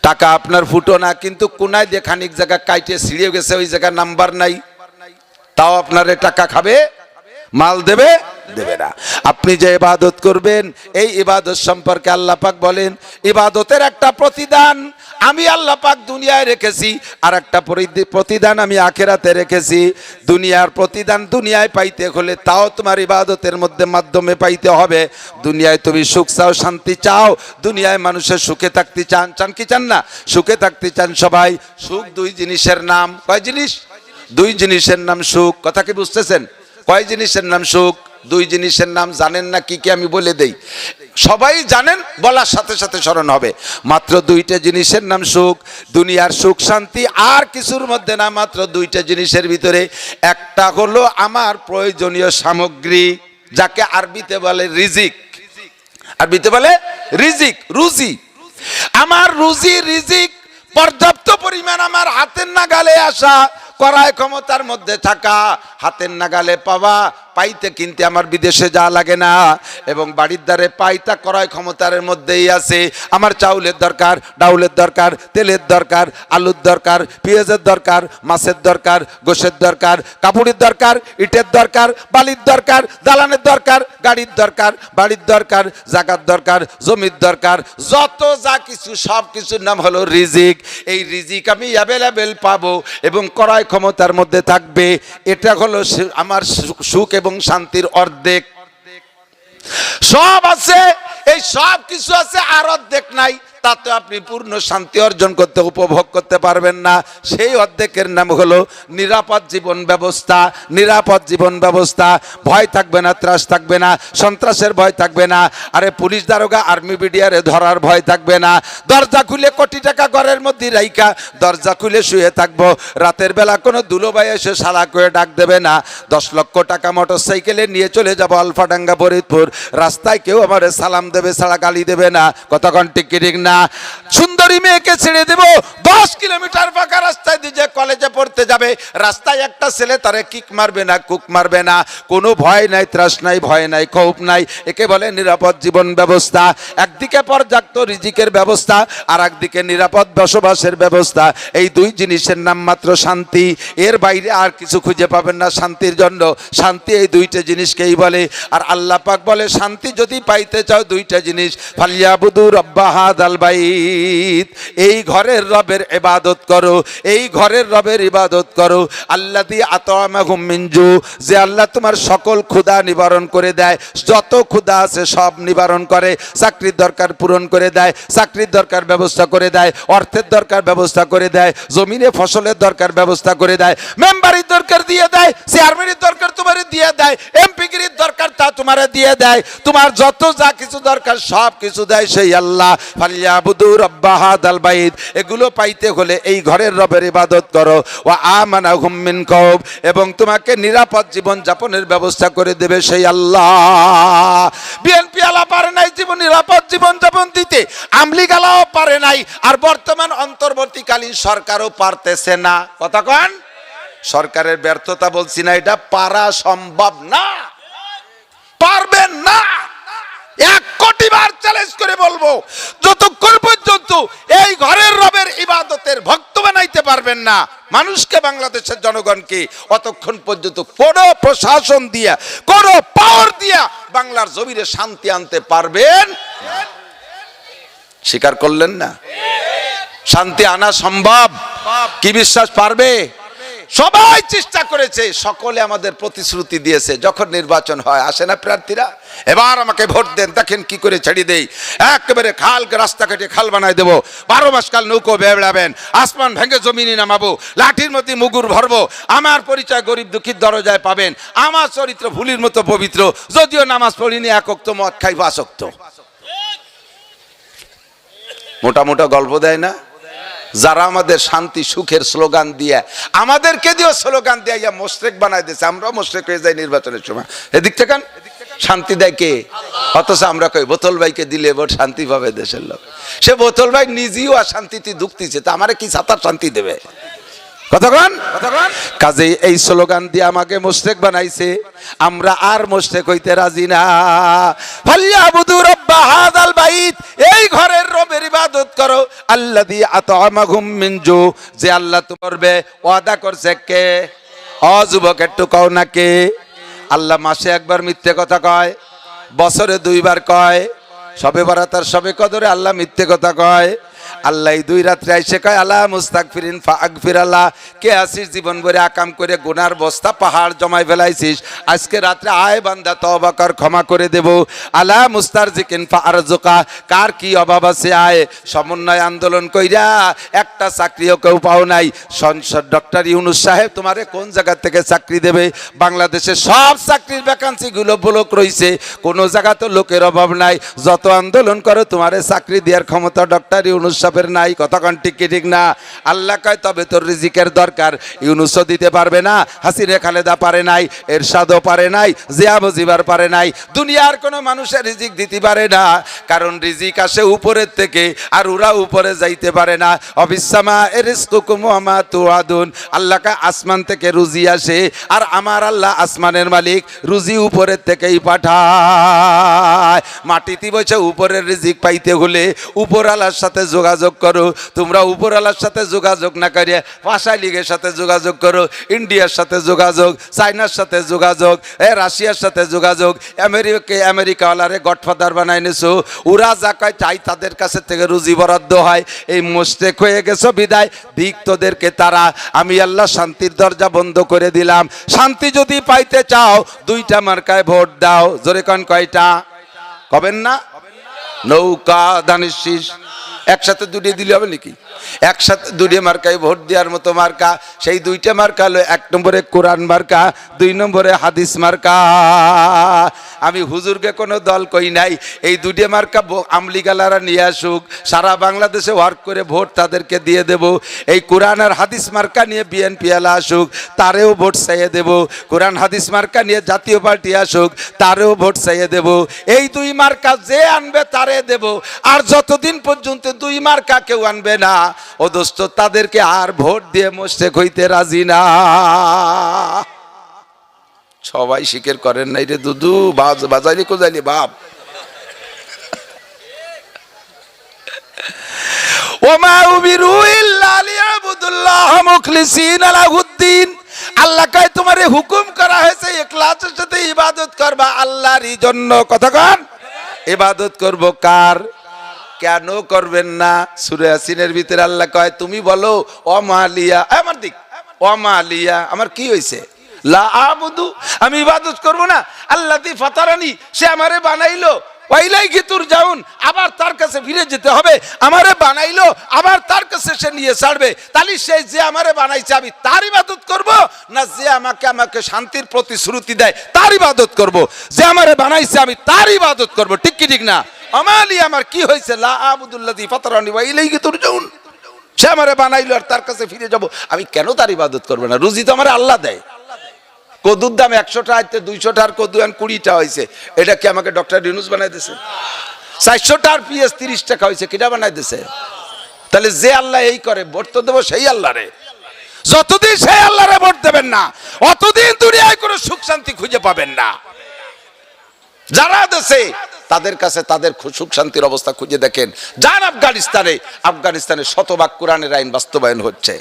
টাকা আপনার ফুটো না, কিন্তু কোনায় দিয়ে খানিক জায়গা কাইটে ছিঁড়ে গেছে, ওই জায়গা নাম্বার নাই, তাও আপনারে টাকা খাবে, মাল দেবে দেবে না। আপনি যে ইবাদত করবেন, এই ইবাদত সম্পর্কে আল্লাহ পাক বলেন, ইবাদতের একটা প্রতিদান আমি আল্লাহ পাক দুনিয়ায় রেখেছি, আর একটা প্রতিদান আমি আখিরাতে রেখেছি। দুনিয়ার প্রতিদান দুনিয়ায় পাইতে হলে তাও তোমার ইবাদতের মধ্যে মাধ্যমে পাইতে হবে। দুনিয়ায় তুমি সুখ চাও, শান্তি চাও, দুনিয়ায় মানুষের সুখে থাকতে চান, চান কি চান না? সুখে থাকতে চান সবাই। সুখ 2 জিনিসের নাম। কয় জিনিস? 2 জিনিসের নাম সুখ। কথা কি বুঝতেছেন? কয় জিনিসের নাম সুখ? 2 জিনিসের নাম। জানেন না কি কি? আমি বলে দেই, সবাই জানেন, বলার সাথে সাথে স্মরণ হবে। মাত্র 2টা জিনিসের নাম সুখ। দুনিয়ার সুখ শান্তি আর কিছুর মধ্যে না, মাত্র 2টা জিনিসের ভিতরে। একটা হলো আমার প্রয়োজনীয় সামগ্রী, যাকে আরবিতে বলে রিজিক। আরবিতে বলে রিজিক, রুজি। আমার রুজি রিজিক পর্যাপ্ত পরিমাণ আমার হাতের নাগালে আসা, করায় ক্ষমতার মধ্যে থাকা, হাতের নাগালে পাওয়া, পাইতে কিনতে আমার বিদেশে যাওয়া লাগে না, এবং বাড়ির দ্বারে পাইতা করায় ক্ষমতার মধ্যেই আছে। আমার চাউলের দরকার, ডাউলের দরকার, তেলের দরকার, আলুর দরকার, পেঁয়াজের দরকার, মাছের দরকার, গোশের দরকার, কাপড়ের দরকার, ইটের দরকার, বালির দরকার, দালানের দরকার, গাড়ির দরকার, বাড়ির দরকার, জায়গার দরকার, জমির দরকার, যত যা কিছু সব কিছুর নাম হলো রিজিক। এই রিজিক আমি অ্যাভেলেবেল পাবো এবং করায় ক্ষমতার মধ্যে থাকবে। এটা হলো আমার সুখ এবং শান্তির অর্ধেক। সব আছে, এই সব কিছু আছে, আর অর্ধেক নাই, তাতে আপনি পূর্ণ শান্তি অর্জন করতে, উপভোগ করতে পারবেন না। সেই অর্ধেকের নাম হলো নিরাপদ জীবন ব্যবস্থা। নিরাপদ জীবন ব্যবস্থা, ভয় থাকবে না, ত্রাস থাকবে না, সন্ত্রাসের ভয় থাকবে না, আরে পুলিশ দারোগা আর্মি বিডিআরে ধরার ভয় থাকবে না। দরজা খুলে কোটি টাকা ঘরের মধ্যে রাইখা দরজা খুলে শুয়ে থাকবো, রাতের বেলা কোনো দুলোভাই এসে সারা করে ডাক দেবে না। 10 লক্ষ টাকা মোটর সাইকেলে নিয়ে চলে যাবো আলফাডাঙ্গা ফরিদপুর, রাস্তায় কেউ আমার সালাম দেবে ছাড়া গালি দেবে না। কতক্ষণ ঠিক ঠিক না? সুন্দরী মেয়েকে ছেড়ে দেব, 10 কিলোমিটার ফাঁকা রাস্তায় দিয়ে কলেজে পড়তে যাবে, রাস্তায় একটা ছেলে তারে কিক মারবে না, কুক মারবে না, কোনো ভয় নাই, ত্রাস নাই, ভয় নাই, ক্ষোভ নাই। একে বলে নিরাপদ জীবন ব্যবস্থা। একদিকে পর্যাপ্ত রিজিকের ব্যবস্থা, আর একদিকে নিরাপদ বসবাসের ব্যবস্থা। এই 2 জিনিসের নাম মাত্র শান্তি। এর বাইরে আর কিছু খুঁজে পাবেন না শান্তির জন্য। শান্তি এই 2টা জিনিসকেই বলে। আর আল্লাহ পাক বলে, শান্তি যদি পাইতে চাও 2টা জিনিস, ফালিয়াবুদু রাব্বা হাযাল বাইত, এই ঘরের রবের ইবাদত করো, এই ঘরের রবের ইবাদত করো। আল্লাযী আত'আমাহুম মিন জু, যে আল্লাহ তোমার সকল ক্ষুধা নিবারণ করে দেয়, যত ক্ষুধা আছে সব নিবারণ করে। চাকরির দরকার পূরণ করে দেয়, চাকরির দরকার ব্যবস্থা করে দেয়, অর্থের দরকার ব্যবস্থা করে দেয়, জমিনে ফসলের দরকার ব্যবস্থা করে দেয়, মেম্বারির দরকার দিয়ে দেয়, চেয়ারম্যানের দরকার তোমারে দিয়ে দেয়, এমপিগিরির দরকার তা তোমারে দিয়ে দেয়, তোমার যত যা কিছু দরকার সব কিছু দেয় সেই আল্লাহ। ফালিয়াবুদু রাব্বা হাযাল বাইত, এগুলো পাইতে হলে এই ঘরের রবের ইবাদত করো। ওয়া আমানাহুম মিন খাউফ, এবং তোমাকে নিরাপদ জীবন যাপনের ব্যবস্থা করে দেবে সেই আল্লাহ। বিএনপি আলা পারে নাই জীবন নিরাপদ জীবন যাপন দিতে, আমলিগ আলাও পারে নাই, আর বর্তমান অন্তর্বর্তীকালীন সরকারও পারতেছে না। কথা কন, সরকারের ব্যর্থতা বলছি না, এটা পারা সম্ভব না, পারবেন না। 1 কোটি বার চ্যালেঞ্জ করে বলবো, যতক্ষণ পর্যন্ত কিন্তু এই ঘরের রবের ইবাদতের ভক্ত বানাইতে পারবেন না মানুষকে, বাংলাদেশের জনগণকে, অতক্ষণ পর্যন্ত কোন প্রশাসন দিয়া, কোন পাওয়ার দিয়া বাংলার জমিনে শান্তি আনতে পারবেন? স্বীকার করলেন না? শান্তি আনা সম্ভব কি বিশ্বাস পারবে? সবাই চেষ্টা করেছে, সকলে আমাদের প্রতিশ্রুতি দিয়েছে। যখন নির্বাচন হয়, আসে না প্রার্থীরা, এবার আমাকে ভোট দেন, দেখেন কি করে ছেড়ে দেই, একেবারে খালকে রাস্তা কেটে খাল বানাই দেবো, 12 মাস কাল নৌকো বেড়াবেন, আসমান ভেঙে জমিনে নামাবো, লাঠির মধ্যে মুগুর ভরবো, আমার পরিচয় গরিব দুঃখীর দরজায় পাবেন, আমার চরিত্র ভুলির মতো পবিত্র, যদিও নামাজ পড়িনি, এক ওয়াক্ত মদ খাই আসক্ত। মোটা মোটা গল্প দেয় না? যারা আমাদের শান্তি সুখের স্লোগান দিয়ে, আমাদেরকে দিয়েও স্লোগান দিয়ে মোশরেক বানাই দিয়েছে, আমরাও মোশরেক হয়ে যাই নির্বাচনের সময়। এদিক থেকে শান্তি দেয় কে? অথচ আমরা কই বোতল ভাইকে দিলে ভোট শান্তি পাবে দেশের লোক। সে বোতল ভাই নিজেও আর শান্তিতে দুঃখতিছে, তা আমারে কি ছাতার শান্তি দেবে? কতক্ষণ কাজে এই স্লোগান দিয়ে আমাকে মোশরেক বানাইছে, আমরা আর মোশরেক হইতে রাজি না। ফালইয়াবুদু রাব্বা হাযাল বাইত, এই ঘরের রবের ইবাদত করো, আল্লাযী আত'আমাহুম মিন জু, যে আল্লাহ তোমারবে ওয়াদা করছে কে? যুবক একটু কও না কে? আল্লাহ মাসে একবার মিথ্যে কথা কয়, বছরে 2 বার কয়, সবে বরাত আর সবে কদরে আল্লাহ মিথ্যে কথা কয়। আল্লাহ 2 রাত্রে আইসে কয় আলা মুস্তাগফিরিন ফাগফির আল্লাহ, কে আসিস জীবন ভরে আকাম করে গুনার বস্তা পাহাড় জমাই ফেলাইছিস, আজকে রাত্রে আয় বান্দা তওবা কর, ক্ষমা করে দেব। আলা মুস্তারজিকিন ফারজুকা, কার কি অভাব আছে আয়। সমন্বয় আন্দোলন কইরা একটা চাকরিও কেউ পাও নাই। সংসদ ডক্টর ইউনূস সাহেব তোমারে কোন জায়গা থেকে চাকরি দেবে? বাংলাদেশের সব চাকরির ভ্যাকান্সি গুলো ব্লক রইছে, কোন জায়গা তো লোকের অভাব নাই, যত আন্দোলন করো তোমারে চাকরি দেওয়ার ক্ষমতা ডক্টর ইউনূস সাহেবের নাই। কতক্ষণ ঠিক কি ঠিক না? আল্লাহ কয় তবে তোর রিজিকের দরকার, ইউনূসও দিতে পারবে না, হাসিনে খালেদা পারে নাই, এরশাদও পারে নাই, জিয়া মুজিবার পারে নাই, দুনিয়ার কোনো মানুষের রিজিক দিতে পারে না, কারণ রিজিক আসে উপরের থেকে, আর ওরা উপরে যাইতে পারে না। অবিসামা রিজকুকুম ওয়া মা তুআদুন, আল্লাহ কয় আসমান থেকে রুজি আসে, আর আমার আল্লাহ আসমানের মালিক, রুজি উপরের থেকেই পাঠায়। মাটিতে বসে উপরের রিজিক পাইতে হলে উপরওয়ালার সাথে যোগাযোগ করো। তোমরা উপরওয়ালার সাথে যোগাযোগ না করিয়া ভাষা লীগের সাথে যোগাযোগ করো, ইন্ডিয়ার সাথে যোগাযোগ, চায়নার সাথে যোগাযোগ, রাশিয়ার সাথে যোগাযোগ, আমেরিকাওয়ালারে গডফাদার বানাই নিছো, ওরা যা কয় চাই তাদের কাছে থেকে রুজি বরাদ্দ হয়। এই মোশরেক হয়ে গেছো বিদায় ভিক তোদেরকে তারা, আমি আল্লাহ শান্তির দরজা বন্ধ করে দিলাম। শান্তি যদি পাইতে চাও 2টা মার্কায় ভোট দাও। জোরে কোন কয়টা? কবেন না? নৌকা ধানের শীষ একসাথে 2 দিলে হবে নাকি? একসাথে 2 মার্কায় ভোট দেওয়ার মতো মার্কা, সেই 2টা মার্কা হলো 1 নম্বরে কোরআন মার্কা, 2 নম্বরে হাদিস মার্কা। আমি হুজুরকে কোনো দল কই নাই, এই 2 মার্কা আমলিগালারা নিয়ে আসুক, সারা বাংলাদেশে ওয়ার্ক করে ভোট তাদেরকে দিয়ে দেব। এই কোরআন আর হাদিস মার্কা নিয়ে বিএনপি এলা আসুক, তারেও ভোট চাইয়ে দেব। কোরআন হাদিস মার্কা নিয়ে জাতীয় পার্টি আসুক, তারেও ভোট চাইয়ে দেব। এই 2 মার্কা যে আনবে তারে দেব, আর যতদিন পর্যন্ত 2 মার্কা কেউ আনবে না, ও দোস্ত তাদেরকে আর ভোট দিয়ে মোশরেক হইতে রাজি না। সবাই স্বীকার করেন নাই রে দুদু, বাজাইলি কোজাইলি বাপ। ওমা উমিরু ইল্লা লিয়াবুদুল্লাহ মুখলিসিনা লাহুদ্দিন, আল্লাহ কয় তোমারে হুকুম করা হয়েছে ইখলাসের সাথে ইবাদত করবা আল্লাহরই জন্য। কতক্ষণ ইবাদত করব কার? কেন করবেন না? সূরা ইয়াসিনের ভিতরে আল্লাহ কয় তুমি বলো অমালিয়া, আমার দিক অমালিয়া, আমার কি হয়েছে? লা আবুদু, আমি ইবাদত করব না আল্লাযী ফাতারানি, সে আমারে বানাইলো, ওয়াইলাইহি তুরজাউন, আবার তার কাছে ফিরে যেতে হবে। আমারে বানাইলো, আবার তার কাছে সে নিয়ে ছাড়বে। তাহলে সে যে আমারে বানাইছে আমি তার ইবাদত করব, না যে আমাকে শান্তির প্রতিশ্রুতি দেয় তার ইবাদত করব? যে আমারে বানাইছে আমি তার ইবাদত করব, ঠিক কি ঠিক না? আমালি, আমার কি হয়েছে? লা আবুদুল্লাযী ফাতারানি ওয়া ইলাইহি তুরজাউন, সে আমারে বানাইলো আর তার কাছে ফিরে যাব, আমি কেন তার ইবাদত করব না? রুজি তো আমারে আল্লাহ দেয়। কদুর দাম 100 টাকা, 200 টাকার কদু 20 টাকা হয়েছে, এটা কি আমাকে ডক্টর ইউনূস বানাই দিয়েছে? 400 টাকার পিএস 30 টাকা হয়েছে, কিটা বানাই দিয়েছে? তাহলে যে আল্লাহ এই করে, ভোট তো দেবো সেই আল্লাহরে। যতদিন সেই আল্লাহরে ভোট দেবেন না, অতদিন দুনিয়ায় কোনো সুখ শান্তি খুঁজে পাবেন না। যারা দেশে তাদের কাছে তাদের সুখ শান্তির অবস্থা খুঁজে দেখেন। যান আফগানিস্তানে শতভাগ কোরআনের আইন বাস্তবায়ন হচ্ছে।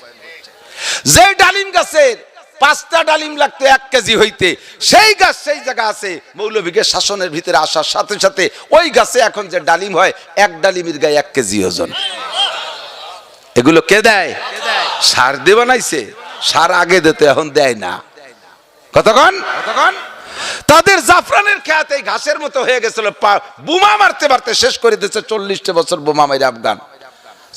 যে ডালিম গাছের 5টা ডালিম লাগতো 1 কেজি হইতে, সেই গাছ সেই জায়গা আছে। মৌলভীকে শাসনের ভিতরে আসার সাথে সাথে ওই গাছে এখন যে ডালিম হয়, 1 ডালিমের গায়ে 1 কেজি ওজন। এগুলো কে দেয়? সার দিয়ে বানাইছে। সার আগে দিতে, এখন দেয় না। কতক্ষণ তাদের জাফরানের খেয়াতে ঘাসের মতো হয়ে গেছিল। বোমা মারতে মারতে শেষ করে দিয়েছে। 40টা বছর বোমা মেরে আফগান।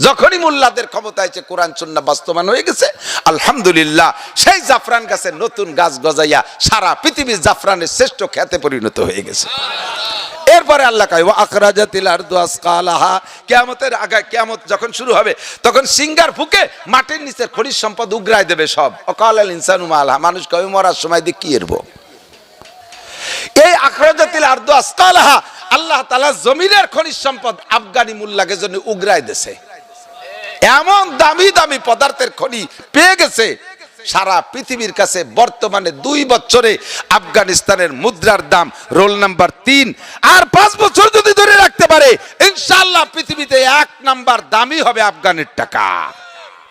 যখনই মোল্লাদের ক্ষমতা আছে, কোরআন সুন্নাহ বাস্তবায়ন হয়ে গেছে। আলহামদুলিল্লাহ, সেই জাফরান গাছের নতুন গাছ গজাইয়া সারা পৃথিবীর জাফরানের শ্রেষ্ঠ খেতে পরিণত হয়ে গেছে। এরপরে আল্লাহ কয় ওয়া আখরাজাতিল আরদু আসকালাহা, কিয়ামতের আগে, কিয়ামত যখন শুরু হবে তখন সিঙ্গার ফুকে মাটির নিচে খনিজ সম্পদ উগরাই দেবে সব। ওয়াকালাল ইনসানু মা লাহা, মানুষ কবে মরার সময় দিয়ে কি এরবো। এই আখরাজাতিল আরদু আসকালাহা, আল্লাহ তাআলা জমিনের খনিজ সম্পদ আফগানি মুল্লাকে জন্য উগরাই দেছে। এমন দামি দামি পদার্থের খনি পেয়ে গেছে সারা পৃথিবীর কাছে। বর্তমানে 2 বছরে আফগানিস্তানের মুদ্রার দাম রোল নাম্বার 3, আর 5 বছর যদি ধরে রাখতে পারে ইনশাআল্লাহ পৃথিবীতে 1 নাম্বার দামি হবে আফগানের টাকা।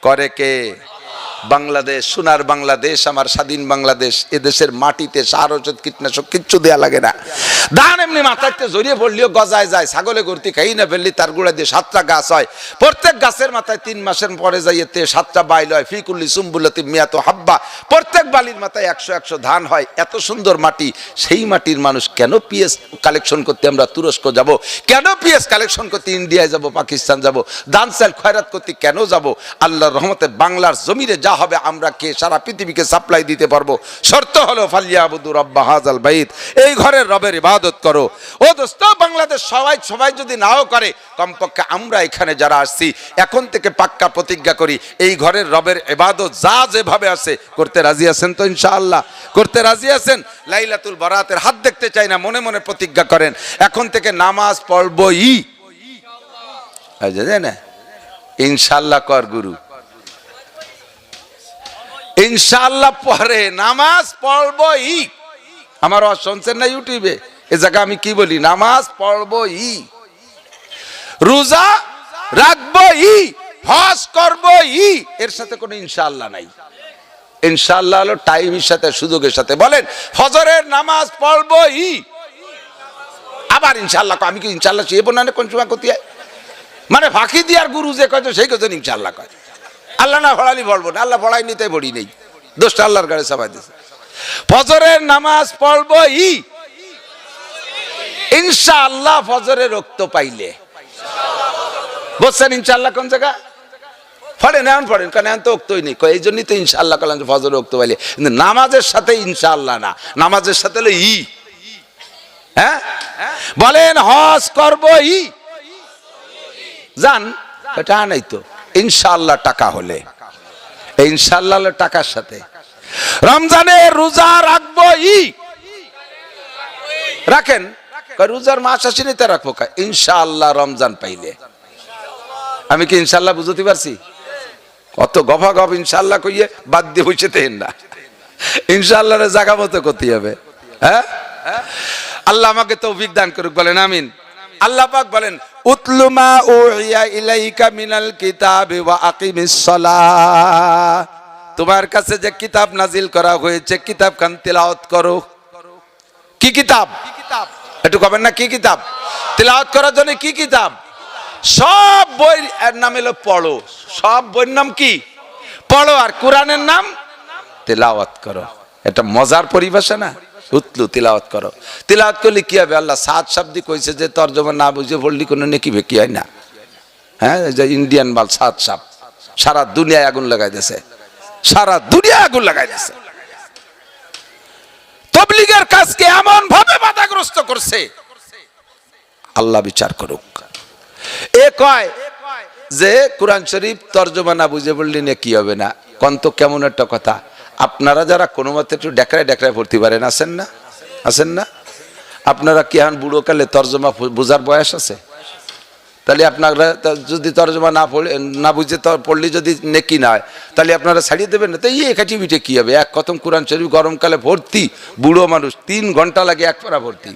করে কে? বাংলাদেশ, সোনার বাংলাদেশ, আমার স্বাধীন বাংলাদেশ। এদেশের মাটিতে সার ওষুধ কীটনাশক কিচ্ছু দেয়া লাগে না। ধান এমনি মাথাতে জড়িয়ে পড়লেও গজায় যায়। ছাগলে গর্তি খাই না ফেললি তার গুঁড়া দিয়ে 7টা গাছ হয়। প্রত্যেক গাছের মাথায় 3 মাসের পরে যাইতে 7টা বাইল হয়। ফিকুল্লি সুম্বুলাতি মিয়াত হাব্বা, প্রত্যেক বালির মাথায় 100 ধান হয়। এত সুন্দর মাটি, সেই মাটির মানুষ কেন পিএস কালেকশন করতে আমরা তুরস্ক যাব? কেন পিএস কালেকশন করতে ইন্ডিয়ায় যাব, পাকিস্তান যাব? দান চাল খয়রাত করতে কেন যাব? আল্লাহর রহমতে বাংলার জমিনে যা হবে আমরা কে সারা পৃথিবীকে সাপ্লাই দিতে পারবো। শর্ত হলো ফালিয়াবুদু রাব্বা হাযাল বাইত, এই ঘরের রবের ইবাদত করো। ও দোস্ত, বাংলাদেশ সবাই যদি নাও করে, কমপক্ষে আমরা এখানে যারা আসছি এখন থেকে পাক্কা প্রতিজ্ঞা করি এই ঘরের রবের ইবাদত যা যেভাবে আছে করতে রাজি আছেন তো? ইনশাআল্লাহ করতে রাজি আছেন? লাইলাতুল বারাতের হাত দেখতে চাই না, মনে মনে প্রতিজ্ঞা করেন এখন থেকে নামাজ পড়বই ইনশাআল্লাহ। ইনশাআল্লাহ কর গুরু, ইনশাআল্লাহ পরে নামাজ পড়বই। আমার ওয়াজ শুনছেন না ইউটিউবে? এ জায়গা আমি কি বলি? নামাজ পড়বই, রোজা রাখবই, হজ করবই। এর সাথে কোনো ইনশাআল্লাহ নাই। ইনশাআল্লাহ হলো টাইমের সাথে, সুযোগের সাথে। বলেন ফজরের নামাজ পড়বই, আবার ইনশাআল্লাহ। আমি কি ইনশাআল্লাহ শিখবো না কোন সময় করতে? মানে ফাঁকি দিয়ার গুরু যে কয় সেই কথা ইনশাআল্লাহ কয়। আল্লাহ না পড়ালি পড়বো না, আল্লাহ পড়াই নিতে পড়ি নেই, দোষটা আল্লাহর গাড়ি চাপাই দিয়েছে। ফজরের নামাজ পড়বই ইনশাআল্লাহ, ফজরের রক্ত পাইলে। বুঝছেন ইনশাআল্লাহ কোন জায়গা? পড়েন এখন পড়েন, কারণ এখন তো রক্তই নেই। এই জন্যই তো ইনশাআল্লাহ করলাম ফজরের রক্ত পাইলে। কিন্তু নামাজের সাথে ইনশাআল্লাহ না, নামাজের সাথে হলো হ্যাঁ বলেন হজ করবই। জান এটা নাই তো ইনশাআল্লাহ টাকা হলে, ইনশাআল্লাহ হলো টাকার সাথে। রমজানে রোজা রাখবই, রাখেন। রোজার মাস আসেনি তা রাখবো ইনশাআল্লাহ রমজান পাইলে। আমি কি ইনশাআল্লাহ বুঝতে পারছি? কত গফা গফ ইনশাআল্লাহ কইয়ে বাদ দিয়ে বসে তেন না। ইনশাআল্লাহ জায়গা মতো করতে হবে। হ্যাঁ, আল্লাহ আমাকে তৌফিক দান করুক, বলেন আমিন। আল্লাহ পাক বলেন উতলু মা উহিয়া ইলাইকা মিনাল কিতাবি ওয়া আকিমিস সালাহ, তোমার কাছে যে কিতাব নাজিল করা হয়েছে কিতাব খান তিলাওয়াত করো। কি কিতাব? একটু কবেন না কি কিতাব? তিলাওয়াত করার জন্য কি কিতাব? সব বই এর নাম হলো পড়ো। সব বইয়ের নাম কি? পড়ো। আর কোরআনের নাম তিলাওয়াত করো। এটা মজার পরিভাষা না? উতলু তিলাওয়াত করো। তিলাওয়াত করলে কি হবে? আল্লাহ 7 শব্দ কইছে যে তরজমা না বুঝে পড়লি কোনো নেকি বেকি হয় না। হ্যাঁ, যে ইন্ডিয়ান মাল 7 শব্দ সারা দুনিয়ায় আগুন লাগাই দিয়েছে, সারা দুনিয়ায় আগুন লাগাই দিয়েছে। তাবলীগের কাজকে এমন ভাবে বাধাগ্রস্ত করছে, আল্লাহ বিচার করুক। এ কয় যে কোরআন শরীফ তরজমা না বুঝে পড়লি না কি হবে না। কন্ত কেমন একটা কথা। আপনারা যারা কোনো মতে একটু ডেকরায় ডেকরায় পড়তে পারেন, আছেন না? আছেন না? আপনারা কি এখন বুড়ো কালে তরজমা বোঝার বয়স আছে? তাহলে আপনারা যদি তরজমা না বুঝে পড়লে যদি নেকি না হয় তাহলে আপনারা ছাড়িয়ে দেবেন না? তো এই একাঠি পিঠে কি হবে? এক খতম কোরআন শরীফ গরমকালে ভর্তি, বুড়ো মানুষ 3 ঘন্টা লাগে এক পারা ভর্তি।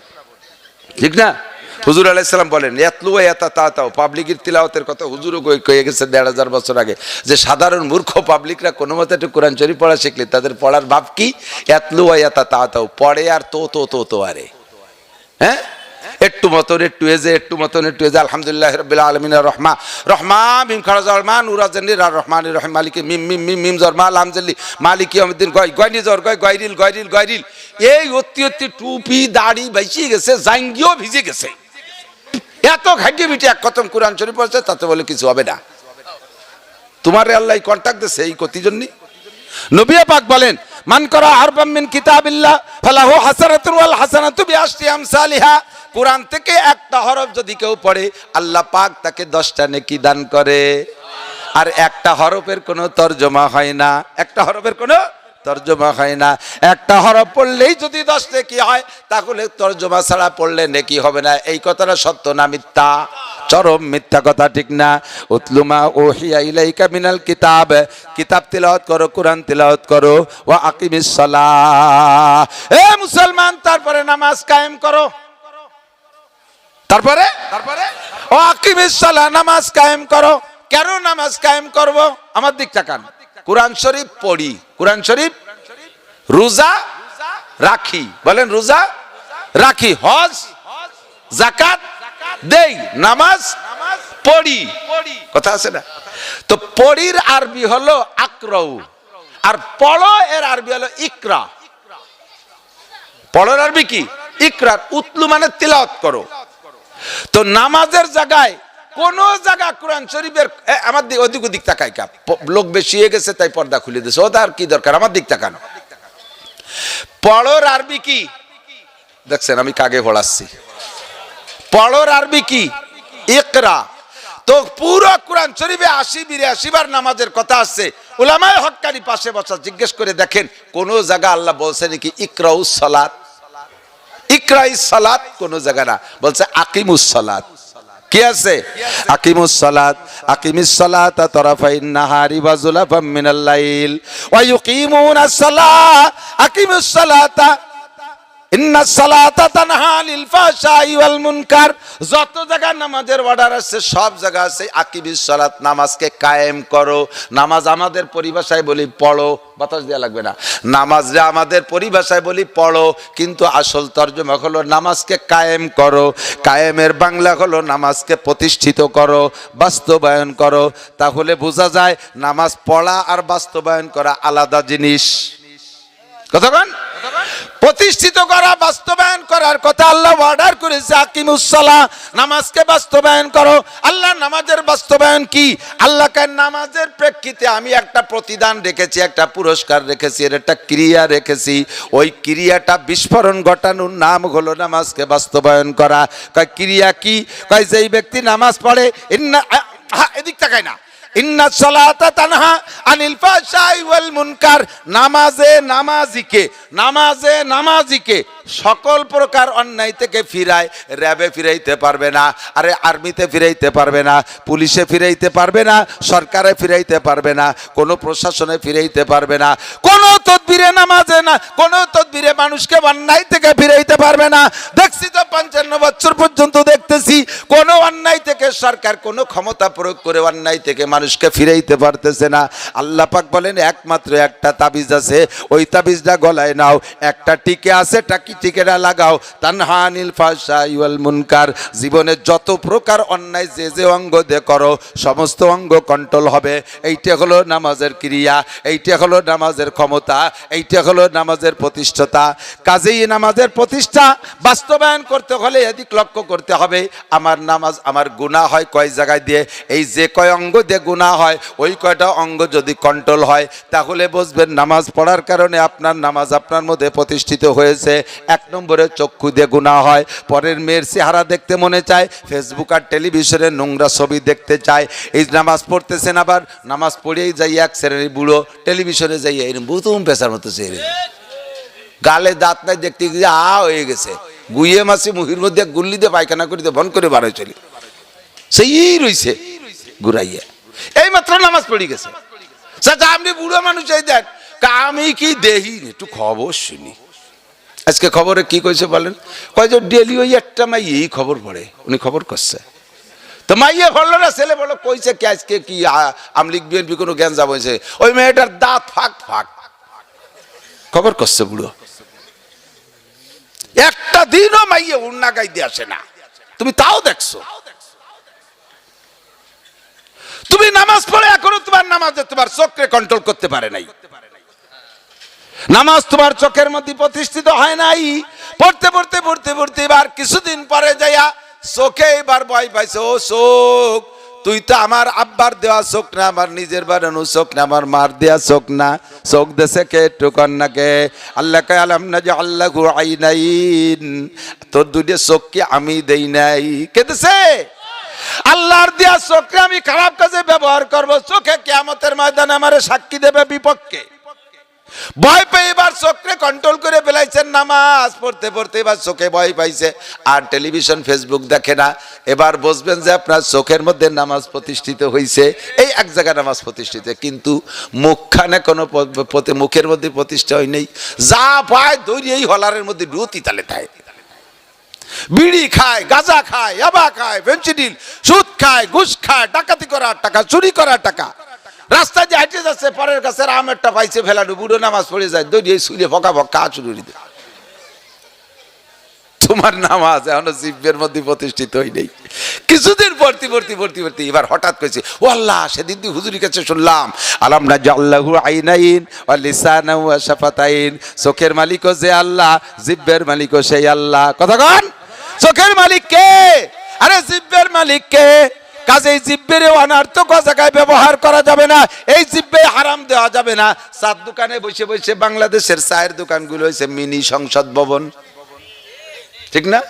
ঠিক না? হুজুর আলাইহিস সালাম বলেন ইয়াতলু ওয়া ইয়াতাতাও, পাবলিকের তিলাওয়াতের কথা হুজুরও কয়ে গেছে 1500 বছর আগে, যে সাধারণ মূর্খ পাবলিকরা কোনো মতে একটু কোরআন শরীফ পড়া শিখলে তাদের পড়ার ভাব কি? ইয়াতলু ওয়া ইয়াতাতাও, পড়ে আর তো আরে, হ্যাঁ, একটু মতন একটু এজে, একটু মতন একটু এজে। আলহামদুলিল্লাহ রাব্বিল আলামিন রহমা মিম খারাজালমান উরাজানির আর রহমানির রহিম মালিকি মিম মিম মিম মিম জরমা লামজাল্লি মালিকি ইয়াউমিদ্দিন গয়নি জর গয়রিল, এই অতি টুপি দাড়ি বেঁচে গেছে, জাঙ্গিও ভিজে গেছে, এত ঘাটিয়ে মিটে এক খতম কোরআন শরীফ পড়ছে, তাতে বলে কিছু হবে না। তোমার আল্লাহ কন্টাক্ট দিচ্ছে এই কতি জন্য। নবী পাক বলেন মান করা হারফাম মিন কিতাবিল্লাহ ফালাহু হাসানাতুন ওয়াল হাসানাতু বিআশরি আমসালিহা, কোরআন থেকে একটা হরফ যদি কেউ পড়ে আল্লাহ পাক তাকে 10টা নেকি দান করে। আর একটা হরফের কোনো তরজমা হয় না, একটা হরফের কোনো তরজমা হয় না। একটা হরফ পড়লেই যদি 10 নেকি হয়, তাহলে তরজমা ছাড়া পড়লে নেকি হবে না। এই কথাটা সত্য না মিথ্যা? চরম মিথ্যা কথা, ঠিক না? উতলুমা ওহিয়া ইলাইকা মিনাল কিতাব, কিতাব তিলাওয়াত করো, কোরআন তিলাওয়াত করো। ওয়া আকিমিস সালাহ, এ মুসলমান, তারপরে নামাজ কায়েম করো। তারপরে ও আকিমিস সালাহ, নামাজ কায়েম করো। কেন নামাজ কায়েম করব? আমার দিক তাকান। কোরআন শরীফ পড়ি, কোরআন শরীফ, রোজা রাখি, বলেন রোজা রাখি, হজ যাকাত দেই, নামাজ পড়ি, কথা আছে না? তো পড়ির আরবি হলো আকরাউ, আর পড়ো এর আরবি হলো ইকরা। পড়ার আরবি কি? ইকরা। উতলু মানে তিলাওয়াত করো। তো নামাজের জায়গায় কোন জায়গা কোরআন শরীফের, আমার দিক ওদিক ওদিক তাকাই, কা লোক বেশি হয়ে গেছে তাই পর্দা খুলে দিয়েছে, ওদের কি দরকার? আমার দিক তাকানো। পড়োর আরবি কি? দেখছেন আমি কাগে পড়াচ্ছি। পড়োর আরবি কি? ইকরা। তো পুরো কোরআন শরীফে 80-82 বার নামাজের কথা আছে। উলামায়ে হক্কানি পাশে বসা জিজ্ঞেস করে দেখেন কোন জায়গা আল্লাহ বলছে নাকি ইকরাউস সালাত? ইকরাইস সালাত কোন জায়গা না, বলছে আকিমুস সালাত। কি আছে? আকিমুস সালাত, আকিমিস সালাতা তারাফাইন নাহারি ওয়া যুলাফাম মিনাল লাইল ওয়া ইউকিমুনাস সালাহ, আকিমুস সালাতা ইন্নাস সালাতা তানহা আনিল ফাহশাই ওয়াল মুনকার। যত জায়গা নামাজের অর্ডার আছে সব জায়গা আছে আকিমিস সালাত, নামাজকে কায়েম করো। নামাজ আমাদের পরিভাষায় বলি পড়ো, বাতাস দেওয়া লাগবে না। নামাজ যে আমাদের পরিভাষায় বলি পড়ো, কিন্তু আসল তর্জমা হলো নামাজকে কায়েম করো। কায়েমের বাংলা হলো নামাজকে প্রতিষ্ঠিত করো, বাস্তবায়ন করো। তাহলে বোঝা যায় নামাজ পড়া আর বাস্তবায়ন করা আলাদা জিনিস। কতক্ষণ প্রতিষ্ঠিত করা, বাস্তবায়ন করার কথা আল্লাহ অর্ডার করেছে আকিমুস সালাহ, নামাজকে বাস্তবায়ন করো। আল্লাহ নামাজের বাস্তবায়ন কি? আল্লাহকে নামাজের প্রেক্ষিতে আমি একটা প্রতিদান রেখেছি, একটা পুরস্কার রেখেছি, এর একটা ক্রিয়া রেখেছি। ওই ক্রিয়াটা বিস্ফোরণ ঘটানোর নাম হলো নামাজকে বাস্তবায়ন করা। কয় ক্রিয়া কি? কয় যেই ব্যক্তি নামাজ পড়ে, এদিক তাকায় না, ইন্নাস সালাতা তানহা আনিল ফাহশাই ওয়াল মুনকার, নামাজিকে সকল প্রকার অন্যায় থেকে ফিরায়। র্যাবে ফিরাইতে পারবে না, আরে আর্মিতে ফিরাইতে পারবে না, পুলিশে ফিরাইতে পারবে না, সরকারে ফিরাইতে পারবে না, কোনো প্রশাসনে ফিরাইতে পারবে না, কোনো তদবিরে নামাজে না, কোনো তদবিরে মানুষকে অন্যায় থেকে ফিরাইতে পারবে না। দেখছি তো 55 বছর পর্যন্ত দেখতেছি কোনো অন্যায় থেকে সরকার কোনো ক্ষমতা প্রয়োগ করে অন্যায় থেকে মানুষকে ফিরাইতে পারতেছে না। আল্লাহ পাক বলেন একমাত্র একটা তাবিজ আছে, ওই তাবিজটা গলায় নাও, একটা টিকে আছে, টিকেটা লাগাও, তানহা আনিল ফাহশাই ওয়াল মুনকার। জীবনে যত প্রকার অন্যায় যে অঙ্গ দিয়ে করো সমস্ত অঙ্গ কন্ট্রোল হবে। এইটা হলো নামাজের ক্রিয়া, এইটা হলো নামাজের ক্ষমতা, এইটা হলো নামাজের প্রতিষ্ঠাতা। কাজেই নামাজের প্রতিষ্ঠা বাস্তবায়ন করতে হলে এদিক লক্ষ্য করতে হবে, আমার নামাজ, আমার গুনাহ হয় কয় জায়গায় দিয়ে, এই যে কয় অঙ্গ দিয়ে গুনাহ হয় ওই কয়টা অঙ্গ যদি কন্ট্রোল হয় তাহলে বুঝবেন নামাজ পড়ার কারণে আপনার নামাজ আপনার মধ্যে প্রতিষ্ঠিত হয়েছে। 1 নম্বরে চক্ষু দিয়ে গুনাহ হয়, পরের মেয়ের চেহারা দেখতে মনে চায়, ফেসবুক আর টেলিভিশনে নোংরা ছবি দেখতে চায়। এই নামাজ পড়তেছেন, আবার নামাজ পড়েই যাই এক শ্রেণীর বুড়ো টেলিভিশনে যাই এরকম বুতুম পেশার মতো চেয়ে, গালে দাঁত নাই, দেখতে গিয়ে হয়ে গেছে, গুইয়ে মাসি মুহির মধ্যে গুল্লি দিয়ে পায়খানা করিতে বন করে বার হয়ে চলি, সেই রইছে ঘুরাইয়া, এই মাত্র নামাজ পড়ে গেছে। আপনি বুড়ো মানুষ এই দেখ, আমি কি দেহি একটু খবর শুনি, আজকে খবরে কি কইছে বলেন, কয় যে ডেলি ওই একটা মাই এই খবর পড়ে, উনি খবর করছে তো মাইয়ে ভরলো না, ছেলে বলো কইছে কি আজকে কি আমলিগ বিএনপি কোনো জ্ঞান যাব হয়েছে, ওই মেয়েটার দাঁত ফাঁক ফাঁক খবর করছে বুড়ো। একটা দিনও মাইয়ে উন্না গাই দিয়ে আসে না, তুমি তাও দেখছো। তুমি নামাজ পড়ে এখনো তোমার নামাজে তোমার চোখকে কন্ট্রোল করতে পারে নাই, নামাজ তোমার চোখের মধ্যে প্রতিষ্ঠিত হয় নাই। পড়তে পড়তে পড়তে পড়তে এবার কিছুদিন পরে যাইয়া চোখে এবার ভয় পাইছে, ও চোখ তুই তো আমার আব্বার দেওয়া চোখ না, আমার নিজের বানানো চোখ না, আমার মার দেওয়া চোখ না, চোখ দেশে কে একটু কন্যাকে আল্লাহ কে আলাম না যে আল্লাহ আইনাইন, তোর দুটো চোখকে আমি দেই নাই, কে দেশে আল্লাহর দেওয়া চোখকে আমি খারাপ কাজে ব্যবহার করবো, চোখে কিয়ামতের ময়দানে আমারে সাক্ষী দেবে বিপক্ষে। ভয় পেয়ে এবার চোখে কন্ট্রোল করে ফেলাইছেন, নামাজ পড়তে পড়তে এবার চোখে ভয় পাইছে, আর টেলিভিশন ফেসবুক দেখে না। এবার বুঝবেন যে আপনার চোখের মধ্যে নামাজ প্রতিষ্ঠিত হয়েছে, এই এক জায়গায় নামাজ প্রতিষ্ঠিত, কিন্তু মুখখানে কোনো মুখের মধ্যে প্রতিষ্ঠা হয় নেই। যা পায় দৈরিয়েই হলারের মধ্যে রুতি তালে তাই, বিড়ি খায়, গাঁজা খায়, ইয়াবা খায়, ফেন্সিডিল, সুদ খায়, ঘুষ খায়, ডাকাতি করার টাকা, চুরি করার টাকা, রাস্তায় যে হাঁটে যাচ্ছে পরের কাছে আমেরটা পাইছে ফেলানো, বুড়ো নামাজ পড়ে যায়, দড়িয়ে শুলে ফকা ফকা চুরি দেয়। তোমার নামাজ এখনো জিভের মধ্যে প্রতিষ্ঠিত হয় নাই। কিছুদিন পড়তে পড়তে পড়তে পড়তে এবার হঠাৎ কইছে, ও আল্লাহ, সেদিন তুই হুজুরের কাছে শুনলাম আলাম না জাল্লাহু আইনাইন ওয়া লিসানাহু ওয়া শাফাতাইন, চোখের মালিকও যে আল্লাহ, জিভের মালিকও সেই আল্লাহ। কথা কন, চোখের মালিক কে? আরে জিভের মালিক কে? কাজেই জিব্বের অনার্থক জায়গায় ব্যবহার করা যাবে না, এই জিব্বে হারাম দেওয়া যাবে না। চার দোকানে বসে বসে বাংলাদেশের চায়ের দোকানগুলো হয়েছে মিনি সংসদ ভবন, ঠিক না?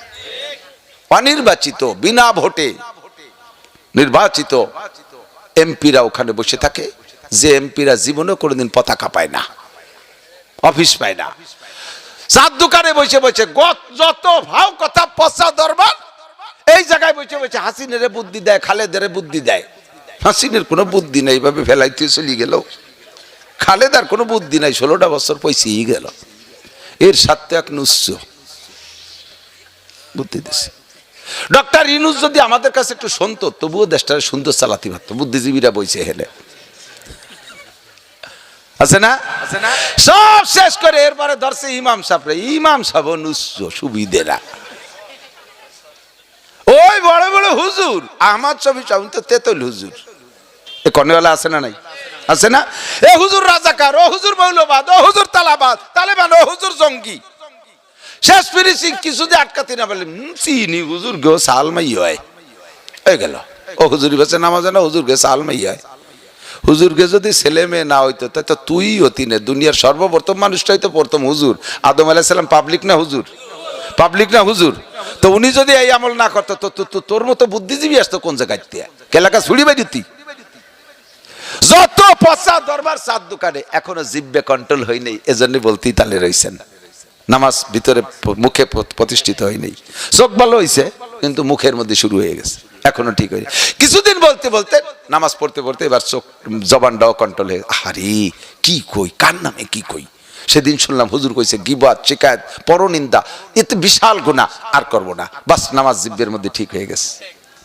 অনির্বাচিত, বিনা ভোটে নির্বাচিত এমপিরা ওখানে বসে থাকে, যে এমপিরা জীবনে কোনোদিন পতাকা পায় না, অফিস পায় না। চার দোকানে বসে বসে যত ভাও কথা পচা দরবার, এই জায়গায় বসে বসে হাসিনের বুদ্ধি দেয়, খালেদের বুদ্ধি দেয়। হাসিনের কোনো বুদ্ধি নেই, এইভাবে ফেলাইতে চলে গেল। খালেদার কোনো বুদ্ধি নাই, 16টা বছর পয়সেই গেল। এর সাথে এক নুস্য বুদ্ধি দিচ্ছে। ডক্টর ইউনূস যদি আমাদের কাছে একটু শুনতো, তবুও দেশটারে সুন্দর চালাতে পারতো। বুদ্ধিজীবীরা বইছে হেলে, আছে না? সব শেষ করে এরপরে ধরছে ইমাম সাহেবরে। ইমাম সাহেব নুস্য সুবিধেরা, ওই বড় বড় হুজুর আহমদ শফি সাহেব তো তেতুল হুজুর, এ কর্নেওয়ালা আছে না নাই? আছে না? এ হুজুর রাজাকার, ও হুজুর মৌলবাদ, ও হুজুর তালেবান, ও হুজুর জঙ্গি। শেষ ফিনিশিং কিছু যে আটকাতে না পারলে চিনি হুজুর গো সালমাই হয় হয়ে গেল। ও হুজুরি বেছে নামাজ না, হুজুর গে সালমাই হয়। হুজুরকে যদি ছেলে মেয়ে না হইতো তাই তো তুই হতি না, দুনিয়ার সর্বপ্রথম মানুষটাই তো প্রথম হুজুর। আদম আলাইহিস সালাম পাবলিক না হুজুর? পাবলিক না হুজুর? তো উনি যদি এই আমল না করতো তো তোর মতো বুদ্ধিজীবী আসতো কোন জায়গায়? কেলাকা ছুড়ি বাইতি। যত পচা দরবার চার দোকানে, এখনো জিব্বে কন্ট্রোল হয় নাই, এজন্য বলতেই তালে রয়েছেন। নামাজ ভিতরে মুখে প্রতিষ্ঠিত হয় নাই, চোখ ভালো হয়েছে কিন্তু মুখের মধ্যে শুরু হয়ে গেছে, এখনো ঠিক হয়নি। কিছুদিন বলতে বলতে নামাজ পড়তে পড়তে এবার চোখ জবানটাও কন্ট্রোল হয়ে, আরে কি কই, কার নামে কি কই। সেদিন শুনলাম হুজুর কইছে গিবত, শিকায়ত, পরনিন্দা এতে বিশাল গুনাহ, আর করব না। বাস নামাজ জিব্বের মধ্যে ঠিক হয়ে গেছে।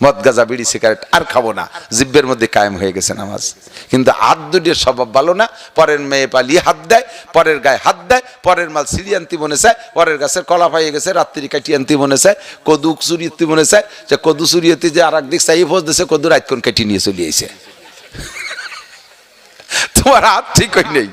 মদ গাঁজা বিড়ি সিগারেট আর খাবো না, জিব্বের মধ্যে কায়েম হয়ে গেছে নামাজ। কিন্তু হাত দুটির স্বভাব ভালো না, পরের মেয়ে পালিয়ে হাত দেয়, পরের গায়ে হাত দেয়, পরের মাল সিঁড়ি আনতে মনে চায়, পরের গাছের কলা পাইয়ে গেছে রাত্রি কাটি আনতে মনে চায়, কদু চুরিয়ে মনে চায়, যে কদু চুরিয়েতে যে আর এক দিক চাই ফোজ দিছে, কদু রাতক্ষণ কাটি নিয়ে চলে আইছে। তোমার হাত ঠিক হই নেই,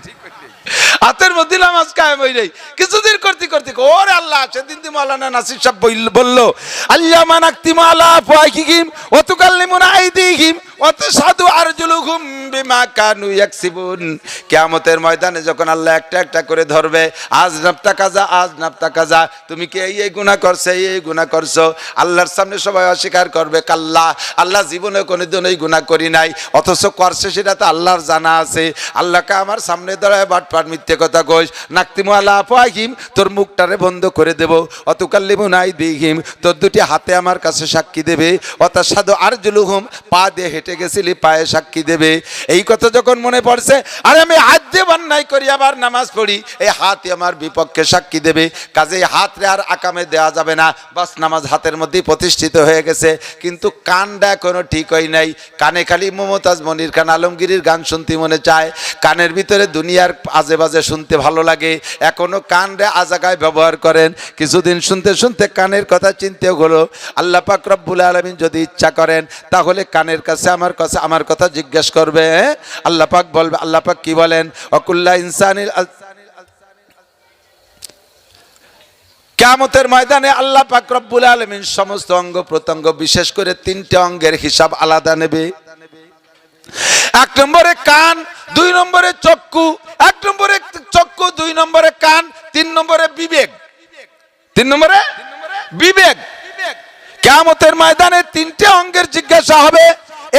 হাতের মধ্যে নামাজ কায়েম হই নাই। কিছুদিন করতে করতে ওরে আল্লাহ, সেদিন দি মাওলানা নাসির সাহেব বললো আল্লাহ মানাকতিমু আলা আফওয়াহিহিম ওয়া তুকাল্লিমুনা আইদিহিম ওয়া তাশহাদু আরজুলুহুম বিমা কানু ইয়াকসিবুন। কিয়ামতের ময়দানে যখন আল্লাহ একটা একটা করে ধরবে, আজ নাফতা কাজা, আজ নাফতা কাজা, তুমি কি এই গুনাহ করছো, এই গুনাহ করছো, আল্লাহর সামনে সবাই অস্বীকার করবে কাল্লা, আল্লাহ জীবনে কোনোদিন এই গুনাহ করি নাই, অথচ করছে সেটা তো আল্লাহর জানা আছে। আল্লাহকে আমার সামনে দাঁড়ায় বাটপার মিথ্যে কথা কইস, নাকতিমু আলা আফওয়াহিহিম, তোর মুখটারে বন্ধ করে দেব, ওয়া তুকাল্লিমুনা আইদিহিম, তোর দুটি হাতে আমার কাছে সাক্ষী দেবে, ওয়া তাশহাদু আরজুলুহুম, পা দিয়ে হেঁটে গেছিলি পায়ে সাক্ষী দেবে। এই কথা যখন মনে পড়ছে, আর আমি হাত দিয়ে অন্যায় করি আবার নামাজ পড়ি, এই হাতই আমার বিপক্ষে সাক্ষী দেবে, কাজেই হাতরে আর আকামে দেওয়া যাবে না। বাস নামাজ হাতের মধ্যেই প্রতিষ্ঠিত হয়ে গেছে। কিন্তু কানটা এখনো ঠিক হয় নাই। কানে খালি মমতাজ মনির খান আলমগীরের গান শুনতে মনে চায়, কানের ভিতরে দুনিয়ার আজে বাজে শুনতে ভালো লাগে। এখনো কানরে আজাগায় ব্যবহার করেন। কিছুদিন শুনতে শুনতে কানের কথা চিনতে হলো। আল্লাহ পাক রব্বুল আলামিন যদি ইচ্ছা করেন তাহলে কানের কাছে আমার কথা জিজ্ঞেস করবে। আল্লাহ পাক বলবে, আল্লাহ পাক কি বলেন, অকুল্লা ইনসানিল কিয়ামতের ময়দানে আল্লাহ পাক রব্বুল আলামিন সমস্ত অঙ্গ প্রত্যঙ্গ বিশেষ করে 3টে অঙ্গের হিসাব আলাদা নেবে। 1 নম্বরে কান, 2 নম্বরে চক্ষু, 1 নম্বরে চক্ষু, 2 নম্বরে কান, 3 নম্বরে বিবেক। 3 নম্বরে বিবেক। কিয়ামতের ময়দানে 3টে অঙ্গের জিজ্ঞাসা হবে।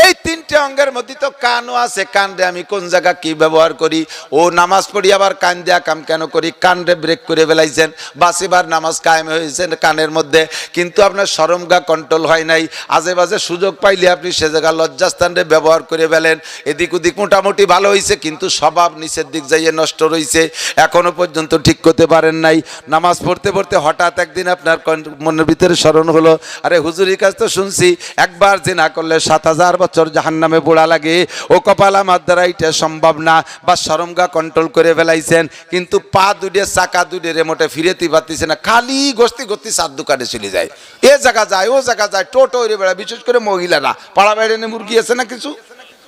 এই 3টে অঙ্গের মধ্যে তো কানও আছে। কানরে আমি কোন জায়গা কি ব্যবহার করি, ও নামাজ পড়ি আবার কান দিয়া কাম কেন করি, কানরে ব্রেক করে ফেলাইছেন, বাসিবার নামাজ কায়েম হয়েছে কানের মধ্যে, কিন্তু আপনার শরমগা কন্ট্রোল হয় নাই। আজে বাজে সুযোগ পাইলে আপনি সে জায়গা লজ্জাস্থানরে ব্যবহার করে ফেলেন। এদিক ওদিক মোটামুটি ভালো হয়েছে, কিন্তু স্বভাব নিচের দিক যাইয়ে নষ্ট রয়েছে, এখনো পর্যন্ত ঠিক করতে পারেন নাই। নামাজ পড়তে পড়তে হঠাৎ একদিন আপনার মনের ভিতরে স্মরণ হলো, আরে হুজুরির কাছে তো শুনছি একবার জিনা করলে 7000 বছর জাহান্নামে পোড়া লাগে, ও কপাল আমার দ্বারা এটা সম্ভব না। বা শরমগা কন্ট্রোল করে ফেলাইছেন, কিন্তু পা দুটে চাকা দুটে রেমোটে ফিরেতে পারতেছে না, খালি গস্তি গস্তি সাত দোকানে চলে যায়, এ জায়গা যায় ও জায়গা যায়, টোটো উড়ে বেড়ায়। বিশেষ করে মহিলারা পাড়া বেড়ায় মুরগি আছে না, কিছু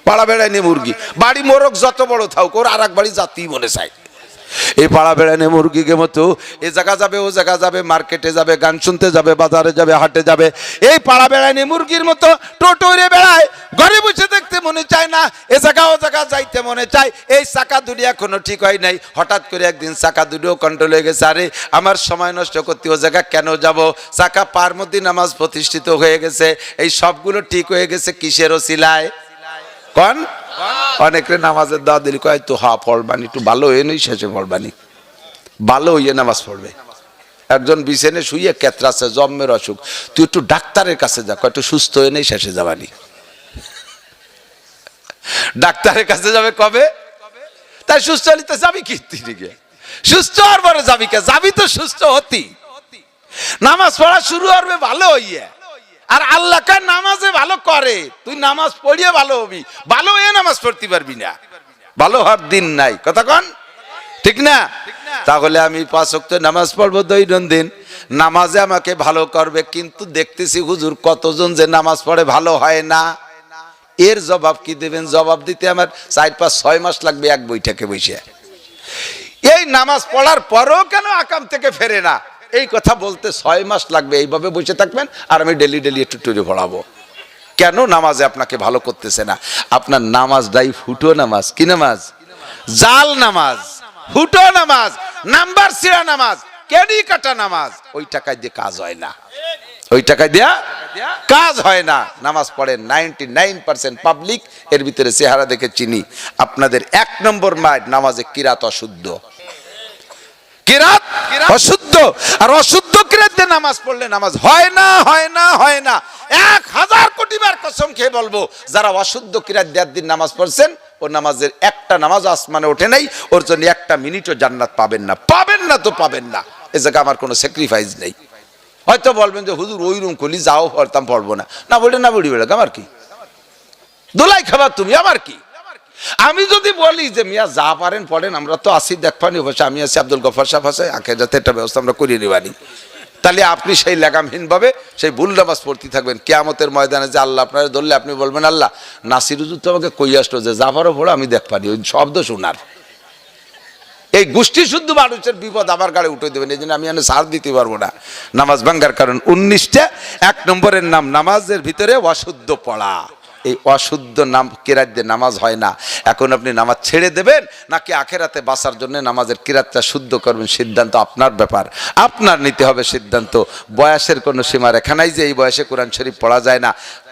পাড়া বেড়ায় মুরগি, বাড়ি মোরগ যত বড় থাক ওর আর এক বাড়ি জাতিই মনে চায়। এই পাড়া বেড়ানে মুরগিকে মতো এ জায়গা যাবে ও জায়গা যাবে, মার্কেটে যাবে, গান শুনতে যাবে, বাজারে যাবে, হাটে যাবে। এই পাড়া বেড়ানে মুরগির মতো টোটো উড়ে বেড়ায়, ঘরে বসে দেখতে মনে চায় না, এ জায়গা ও জায়গা যাইতে মনে চায়। এই চাকা দুটি এখনো ঠিক হয় নাই। হঠাৎ করে একদিন চাকা দুটিও কন্ট্রোল হয়ে গেছে, আরে আমার সময় নষ্ট করতে ও জায়গা কেন যাব, চাকা পার মধ্যে নামাজ প্রতিষ্ঠিত হয়ে গেছে। এই সবগুলো ঠিক হয়ে গেছে কিসের ওসিলায় কন? অনেকে নামাজের দাওয়া দিলি কয় তো হা পড়বানি, একটু ভালো হয়ে নেই শেষে পড়বানি, ভালো হইয়ে নামাজ পড়বে। একজন বিছানে শুয়ে কেতরাছে, জম্মের অসুখ, তুই একটু ডাক্তারের কাছে যা, কয় একটু সুস্থ হয়ে নেই শেষে যাবানি। ডাক্তারের কাছে যাবে কবে? তাই সুস্থ হলি তো যাবি কি, সুস্থ হওয়ার পরে যাবি কে? যাবি তো সুস্থ হতি, নামাজ পড়া শুরু করবে ভালো হইয়ে। আর আল্লাহ কার নামাজে ভালো করে, তুই নামাজ পড়িয়ে ভালো হবি, ভালো হয়ে নামাজ পড়তে পারবি না, ভালো হওয়ার দিন নাই। কথা কন ঠিক না? তাহলে আমি 5 ওয়াক্ত নামাজ পড়বো দৈনন্দিন, নামাজে আমাকে ভালো করবে। কিন্তু দেখতেছি হুজুর কতজন যে নামাজ পড়ে ভালো হয় না, এর জবাব কি দেবেন? জবাব দিতে আমার 4-5-6 মাস লাগবে এক বৈঠকে বসে। এই নামাজ পড়ার পরও কেন আকাম থেকে ফেরে না, এই কথা বলতে 6 মাস লাগবে। এইভাবে বসে থাকবেন আর আমি ডেলি ডেলি একটু টুরে পড়াবো। কেন নামাজে আপনাকে ভালো করতেছে না? আপনার নামাজটাই ফুটো নামাজ। কি নামাজ? জাল নামাজ, ফুটো নামাজ, নাম্বার ছিঁড়া নামাজ, কেডি কাটা নামাজ। ওই টাকায় দিয়ে কাজ হয় না, ওই টাকায় দিয়া কাজ হয় না। নামাজ পড়ে 99% পাবলিক, এর ভিতরে চেহারা দেখে চিনি। আপনাদের 1 নম্বর মাইট নামাজে কিরাত অশুদ্ধ, কিরাত অশুদ্ধ। আর অশুদ্ধ কিরাত দিয়ে নামাজ পড়লে নামাজ হয় না, হয় না, হয় না। 1000 কোটি বার কসম খেয়ে বলবো, যারা অশুদ্ধ কিরাত দেওয়ার দিন নামাজ পড়ছেন, ও নামাজের একটা নামাজ আসমানে ওঠে নাই, ওর জন্য 1 মিনিটও জান্নাত পাবেন না। পাবেন না তো পাবেন না, এ জায়গায় আমার কোনো স্যাক্রিফাইস নেই। হয়তো বলবেন যে হুজুর ওই রুম খুলি যাও পড়তাম, পড়বো না, না বলে না বলি বেড়া আমার কি, দোলাই খাবার তুমি আমার কি। আমি যদি বলি যে মিয়া যা পারেন পড়েন, আমরা তো আসি দেখবানি বসে, আমি আছি আব্দুল গফর সাহেব আছে, আঁকে যাতে একটা ব্যবস্থা আমরা করিয়ে নিবানি, তাহলে আপনি সেই লাগামহীন ভাবে সেই ভুল নামাজ পড়তে থাকবেন। কিয়ামতের ময়দানে যে আল্লাহ আপনারা ধরলে আপনি বলবেন, আল্লাহ নাসির হুজুর তো আমাকে কই আসলো যে যা পারো পড়ো, আমি দেখবানি ওই শব্দ শোনার। এই গোষ্ঠী শুদ্ধ মানুষের বিপদ আমার গাড়ি উঠে দেবেন, এই জন্য আমি সার দিতে পারবো না নামাজ ভাঙ্গার কারণ। 19টা 1 নম্বরের নাম নামাজের ভিতরে অশুদ্ধ পড়া। এই অশুদ্ধ নাম কিরাত দিয়ে নামাজ হয় না। এখন আপনি নামাজ ছেড়ে দেবেন নাকি আখেরাতে বাঁচার জন্য নামাজের কিরাতটা শুদ্ধ করবেন, সিদ্ধান্ত আপনার ব্যাপার, আপনার নিতে হবে সিদ্ধান্ত। বয়সের কোনো সীমা রেখা নাই যে এই বয়সে কোরআন শরীফ পড়া যায় না।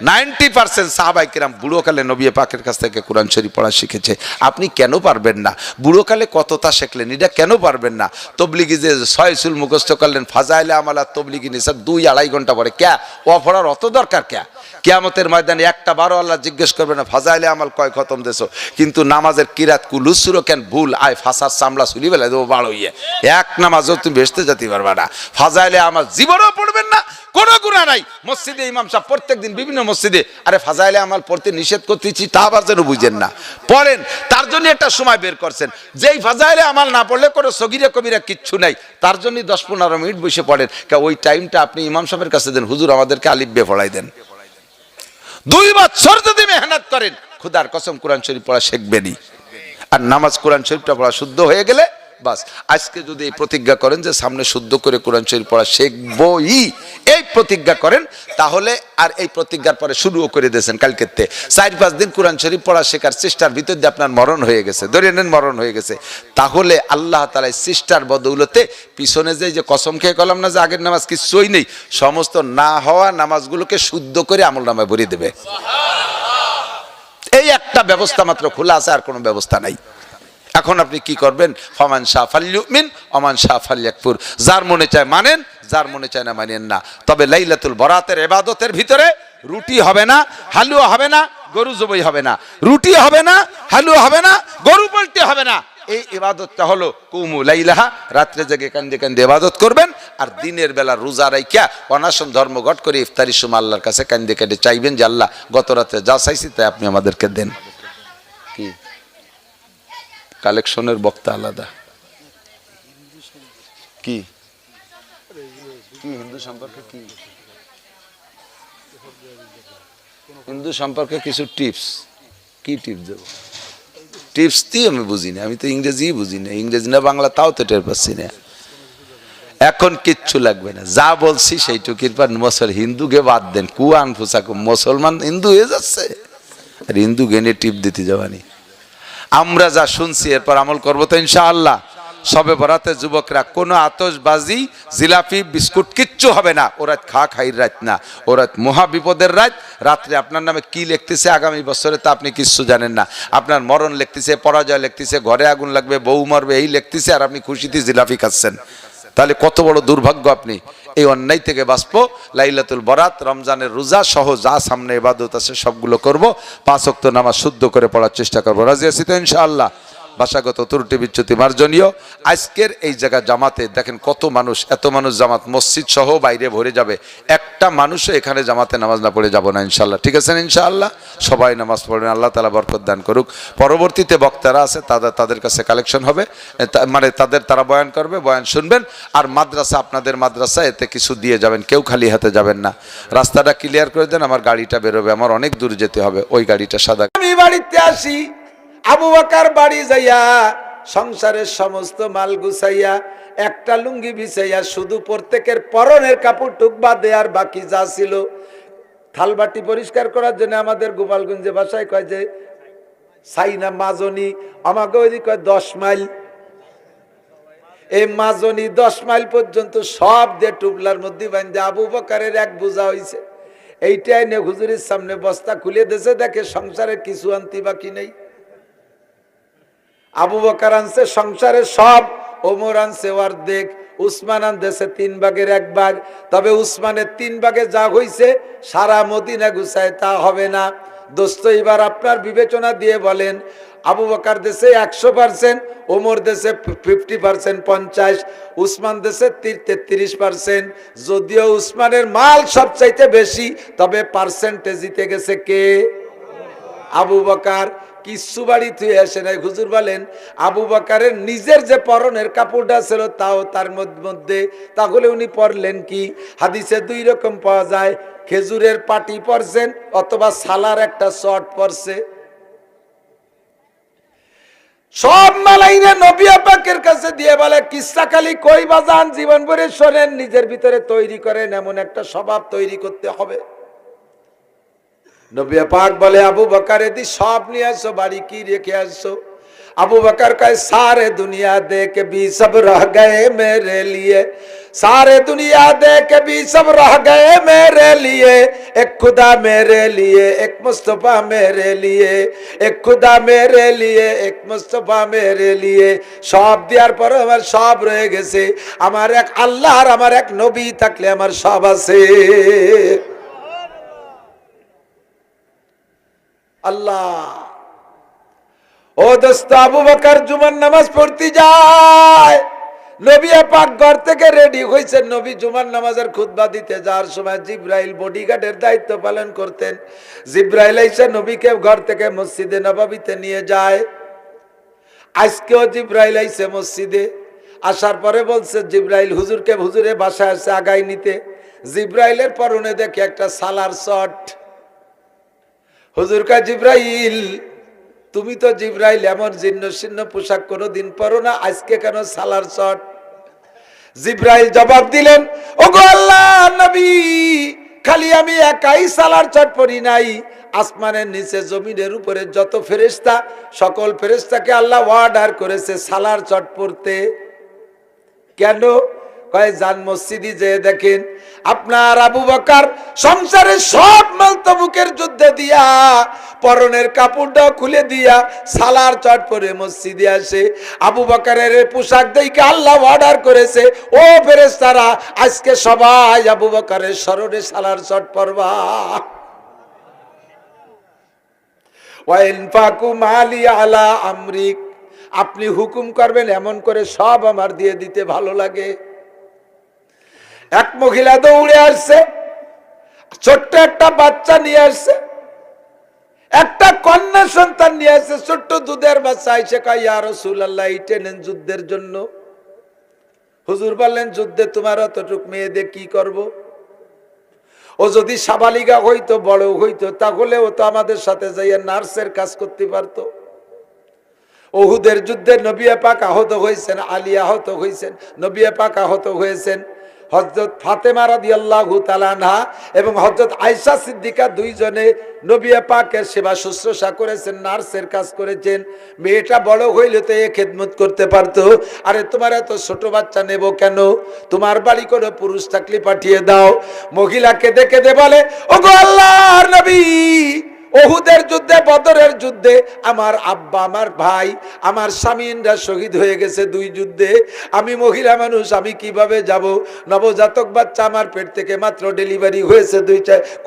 90% সাহাবায়ে কিরাম বুড়োকালে নবী পাকের কাছ থেকে কোরআন শরীফ পড়া শিখেছে। আপনি কেন পারবেন না? বুড়োকালে কতটা শিখলেন, এটা কেন পারবেন না? তবলিগি যে 6 সুল মুখস্থ করলেন, ফাজাইলে আমালা তবলিগি নিসা 2-2.5 ঘন্টা পরে, ক্যা ও পড়ার অত দরকার ক্যা? কিয়ামতের ময়দানে একটা বারো আল্লাহ জিজ্ঞেস করবে না ফাজাইলে আমাল কয় খতম দেছো, কিন্তু নামাজের কিরাত কুলুসুরো কেন ভুল আয় ফাঁসার চামড়া চুলি বেলা দেবো বাড়ো ইয়ে, এক নামাজও তুমি ভেসতে যেতে পারবা না। ফাজাইলে আমাল জীবনেও পড়বেন না, কোনো গুনাহ নাই। মসজিদে ইমাম সাহেব প্রত্যেকদিন বিভিন্ন মসজিদে আরে ফাজাইলে আমাল পড়তে নিষেধ করতেছি তা আবার যেন বুঝেন না, পড়েন। তার জন্য একটা সময় বের করছেন, যেই ফাজাইলে আমাল না পড়লে কোনো সগিরা কবিরা কিচ্ছু নাই, তার জন্য 10-15 মিনিট বসে পড়েন। ওই টাইমটা আপনি ইমাম সাহেবের কাছে দেন, হুজুর আমাদেরকে আলিফ বে পড়াই দেন। 2 বছর যদি মেহনত করেন খুদার কসম কোরআন শরীফ পড়া শিখবেনই। আর নামাজ কোরআন শরীফটা পড়া শুদ্ধ হয়ে গেলে বাস। আজকে যদি এই প্রতিজ্ঞা করেন যে সামনে শুদ্ধ করে কোরআন শরীফ পড়া শিখবই, এই প্রতিজ্ঞা করেন, তাহলে আর এই প্রতিজ্ঞার পরে শুরুও করে দিয়েছেন কালকের থেকে 4-5 দিন কোরআন শরীফ পড়া শেখার চেষ্টার ভিতর দিয়ে আপনার মরণ হয়ে গেছে, ধরে নেন মরণ হয়ে গেছে, তাহলে আল্লাহ তাআলা চেষ্টার বদৌলতে পিছনে যে কসম খেয়ে কলাম না যে আগের নামাজ কিছুই নেই, সমস্ত না হওয়া নামাজগুলোকে শুদ্ধ করে আমলনামায় ভরে দেবে। এই একটা ব্যবস্থা মাত্র খোলা আছে, আর কোনো ব্যবস্থা নাই। এখন আপনি কি করবেন? ফামান শাহ ফালইউমিন ওমান শাহ ফালইয়াকফুর, যার মনে চায় মানেন, যার মনে চায় না মানেন না। তবে লাইলাতুল বরাতের ইবাদতের ভিতরে রুটি হবে না, হালুয়া হবে না, গরু জবাই হবে না, রুটি হবে না, হালুয়া হবে না, গরু বলতে হবে না। এই ইবাদতটা হলো কুমু লাইলাহা, রাত্রে জেগে কান্দে কান্দে ইবাদত করবেন, আর দিনের বেলা রোজা রাইখা অনাসন ধর্মঘট করে ইফতারির সময় আল্লাহর কাছে কান্দে কান্দে চাইবেন যে আল্লাহ গত রাতে যা চাইছি তাই আপনি আমাদেরকে দেন। কি কালেকশনের বক্তা আলাদা, কি কি হিন্দু সম্পর্কে, কি হিন্দু সম্পর্কে কিছু টিপস, কি টিপস দেব? টিপস দিয়ে আমি বুঝি না, আমি তো ইংরেজি বুঝি না, ইংরেজি না বাংলা তাও তো টের পাচ্ছি না। এখন কিচ্ছু লাগবে না, যা বলছি সেইটুকির পর হিন্দুকে বাদ দেন, কুয়ান ফুসাকু মুসলমান হিন্দু হয়ে যাচ্ছে, আর হিন্দু গেনে টিপ দিতে যাবানি। আমরা যা শুনছি এরপর আমল করবো তো ইনশাআল্লাহ। সবে বরাতে যুবকরা কোনো আতশবাজি জিলাপি বিস্কুট কিচ্ছু হবে না, ও রাত খাইর রাত না, ও রাত মহা বিপদের রাত। রাত্রে আপনার নামে কি লিখতেছে আগামী বছরে তা আপনি কিচ্ছু জানেন না, আপনার মরণ লিখতেছে, পরাজয় লিখতেছে, ঘরে আগুন লাগবে, বউ মরবে, এই লিখতেছে, আর আপনি খুশিতে জিলাপি খাচ্ছেন। তাহলে কত বড় দুর্ভাগ্য আপনি। এই অন্যায় থেকে বাঁচবো, লাইলাতুল বরাত, রমজানের রোজা সহ যা সামনে ইবাদত আছে সবগুলো করব, 5 ওয়াক্ত নামাজ শুদ্ধ করে পড়ার চেষ্টা করবো। রাজি আছি তো ইনশাআল্লাহ? ভাষাগত ত্রুটি বিচ্যুতি মার্জনীয়। আজকের এই জায়গা জামাতে দেখেন কত মানুষ, এত মানুষ জামাত, মসজিদ সহ বাইরে ভরে যাবে, একটা মানুষও এখানে জামাতে নামাজ না পড়ে যাব না ইনশাআল্লাহ। ঠিক আছে ইনশাআল্লাহ? সবাই নামাজ পড়বেন, আল্লাহ তাআলা বরকত দান করুক। পরবর্তীতে বক্তারা আছে, তাদের কাছে কালেকশন হবে, মানে তারা বয়ান করবে, বয়ান শুনবেন। আর মাদ্রাসা, আপনাদের মাদ্রাসা, এতে কিছু দিয়ে যাবেন, কেউ খালি হাতে যাবেন না। রাস্তাটা ক্লিয়ার করে দেন, আমার গাড়িটা বেরোবে, আমার অনেক দূর যেতে হবে, ওই গাড়িটা সাদা। আমি বাড়িতে আসি, আবু বকর বাড়ি যাইয়া সংসারের সমস্ত মাল গুছাইয়া একটা লুঙ্গি বিছাইয়া শুধু প্রত্যেকের পরনের কাপড় টুক বাদে আর বাকি যা ছিল থালবাটি পরিষ্কার করার জন্য আমাদের গোপালগঞ্জে ভাষায় কয় যে সাইনা মাজনি, আমাকে ওই কয় 10 মাইল। এই মাজনি 10 মাইল পর্যন্ত সব দিয়ে টুবলার মধ্যে বাঁধে আবু বকরের এক বোঝা হয়েছে। এইটাই নে হুজুরের সামনে বস্তা খুলে দিয়েছে, দেখে সংসারের কিছু আনতি বাকি নেই। আবু বকর আনছে সংসারের সব, ওমর আনছে অর্ধেক, উসমান আনছে 3 ভাগের 1 ভাগ। তবে উসমানের 3 ভাগে যা হইছে সারা মদিনা গুছায় তা হবে না। দোস্ত এবার আপনার বিবেচনা দিয়ে বলেন, আবু বকর দেশে 100%, ওমর দেশে 50%, 50, উসমান দেশে 33%। যদিও উসমানের মাল সবচাইতে বেশি, তবে পার্সেন্টেজ জিতে গেছে কে? আবু বকর। কিচ্ছু বাড়ি থুয়ে আসে নাই। হুজুর বলেন আবু বকরের নিজের যে পরনের কাপড়টা ছিল তাও তার মধ্যে, তাহলে উনি পরলেন কি? হাদিসে 2 রকম পাওয়া যায়, খেজুরের পাটি পরছেন অথবা সালার একটা শর্ট পরছে। সব মালাইনে নবী পাকের কাছে দিয়ে বলে কিসসা খালি কই বাজান, জীবন ভরে শোনেন, নিজের ভিতরে তৈরি করেন, এমন একটা স্বভাব তৈরি করতে হবে। নবী পাক বলে আবু বকর এদি সব নিয়ে আসো, বাড়ি কি রেখে আসছো? আবু বকর কয় सारे दुनिया दे के भी सब रह गए मेरे लिए, सारे दुनिया दे के भी सब रह गए मेरे लिए, एक खुदा मेरे लिए, एक मुस्तफा मेरे लिए, एक खुदा मेरे लिए, एक मुस्तफा मेरे लिए। সব দেওয়ার পর আমার সব রয়ে গেছে, আমার এক আল্লাহ আর আমার এক নবী থাকলে আমার সব আছে। আল্লাহ, ও দোস্ত, আবু বকর জুমার নামাজ পড়তে যায়, নবী পাক ঘর থেকে রেডি হয়েছেন, নবী জুমার নামাজের খুতবা দিতে যাওয়ার সময় জিব্রাইল বডিগার্ডের দায়িত্ব পালন করতেন। জিব্রাইল এসে নবীকে ঘর থেকে মসজিদে নববীতে নিয়ে যায়। আজকেও জিব্রাইল আইছে মসজিদে, আসার পরে বলছে জিব্রাইল হুজুরকে, হুজুরে বাসায় আসে আগাই নিতে। জিব্রাইলের পরনে দেখে একটা সালার শট। হুজুর কা জিব্রাইল, তুমি তো জিব্রাইল এমন জীর্ণ শীর্ণ পোশাক কোনোদিন পরো না, আজকে কেন সালার শট? জিব্রাইল জবাব দিলেন, ওগো আল্লাহ নবী, খালি আমি একাই সালার শট পরি নাই, আসমানের নিচে জমিনের উপরে যত ফেরেশতা, সকল ফেরেশতাকে আল্লাহ অর্ডার করেছে সালার শট পড়তে। কেন? কয় যান মসজিদে যেয়ে দেখেন আপনার আবু বকর সংসারের সব মাল তবুকের যুদ্ধে দিয়া, পরনের কাপড়টাও খুলে দিয়া সালার চট পরে মসজিদে আসে। আবু বকরের পোশাক দেখে আল্লাহ অর্ডার করেছে, ও ফেরেশতারা আজকে সবাই আবু বকরের স্মরণে সালার চট পরবা। ওয়াইন ফাকু মালি আলা আমরিক, আপনি হুকুম করবেন এমন করে সব আমার দিয়ে দিতে ভালো লাগে। এক মহিলা দৌড়ে আসছে, ছোট্ট একটা বাচ্চা নিয়ে আসছে, একটা কন্যা সন্তান নিয়ে আসছে, ছোট্ট দুধের বাচ্চা। এসে কয়, ইয়া রাসূলুল্লাহ, এইটা নেন যুদ্ধের জন্য। হুজুর বললেন, যুদ্ধে তোমার অতটুক মেয়ে দিয়ে কি করব? ও যদি সাবালিগা হইতো, বড় হইতো, তাহলে ও তো আমাদের সাথে যাইয়া নার্সের কাজ করতে পারতো। উহুদের যুদ্ধে নবী পাক আহত হয়েছেন, আলী আহত হয়েছেন, নবী পাক আহত হয়েছেন। হযরত ফাতেমা রাদিয়াল্লাহু তাআলা আনহা এবং হযরত আয়েশা সিদ্দিকা দুইজনে নবী পাকের সেবা শুশ্রূষা করেছেন, নার্সের কাজ করেছেন। মেয়েটা বড় হইলে তো এ খেদমত করতে পারতো। আরে তোমার এত ছোট বাচ্চা নেব কেন? তোমার বাড়ি কোনো পুরুষ থাকলে পাঠিয়ে দাও। মহিলাকে দেখে দে বলে, ওগো আল্লাহর নবী, উহুদের যুদ্ধে, বদরের যুদ্ধে আমার আব্বা, আমার ভাই, আমার স্বামীরা শহীদ হয়ে গেছে দুই যুদ্ধে। আমি মহিলা মানুষ, আমি কিভাবে যাব? নবজাতক বাচ্চা আমার পেট থেকে মাত্র ডেলিভারি হয়েছে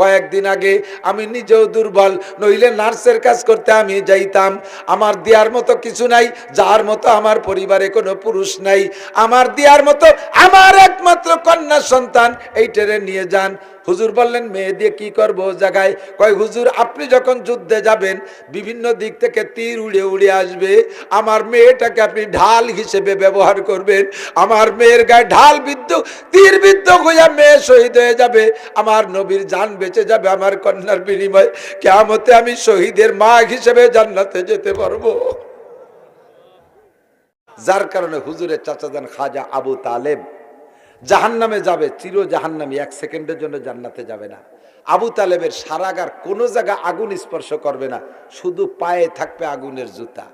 কয়েকদিন আগে। আমি নিজেও দুর্বল, নইলে নার্সের কাজ করতে আমি যাইতাম। আমার দেওয়ার মতো কিছু নাই, যার মতো আমার পরিবারে কোনো পুরুষ নাই। আমার দেওয়ার মতো আমার একমাত্র কন্যা সন্তান, এইটারে নিয়ে যান। হুজুর বললেন, মেয়ে দিয়ে কি করবো জায়গায়? কয়, হুজুর আপনি যখন যুদ্ধে যাবেন বিভিন্ন দিক থেকে তীর উড়ে উড়ে আসবে, আমার মেয়েটাকে আপনি ঢাল হিসেবে ব্যবহার করবেন। আমার মেয়ের গায়ে ঢাল বিদ্ধ, তীর বিদ্ধ হইয়া মেয়ে শহীদ হয়ে যাবে, আমার নবীর জান বেঁচে যাবে। আমার কন্যার বিনিময়ে কিয়ামতে আমি শহীদের মা হিসেবে জান্নাতে যেতে পারবো। যার কারণে হুজুরের চাচাজান খাজা আবু তালেব জাহান্নামে যাবে, চির জাহান্নামী, এক সেকেন্ডের জন্য জান্নাতে যাবে না। আবু তালেবের সারাগার কোনো জায়গা আগুন স্পর্শ করবে না, শুধু পায়ে থাকবে আগুনের জুতা।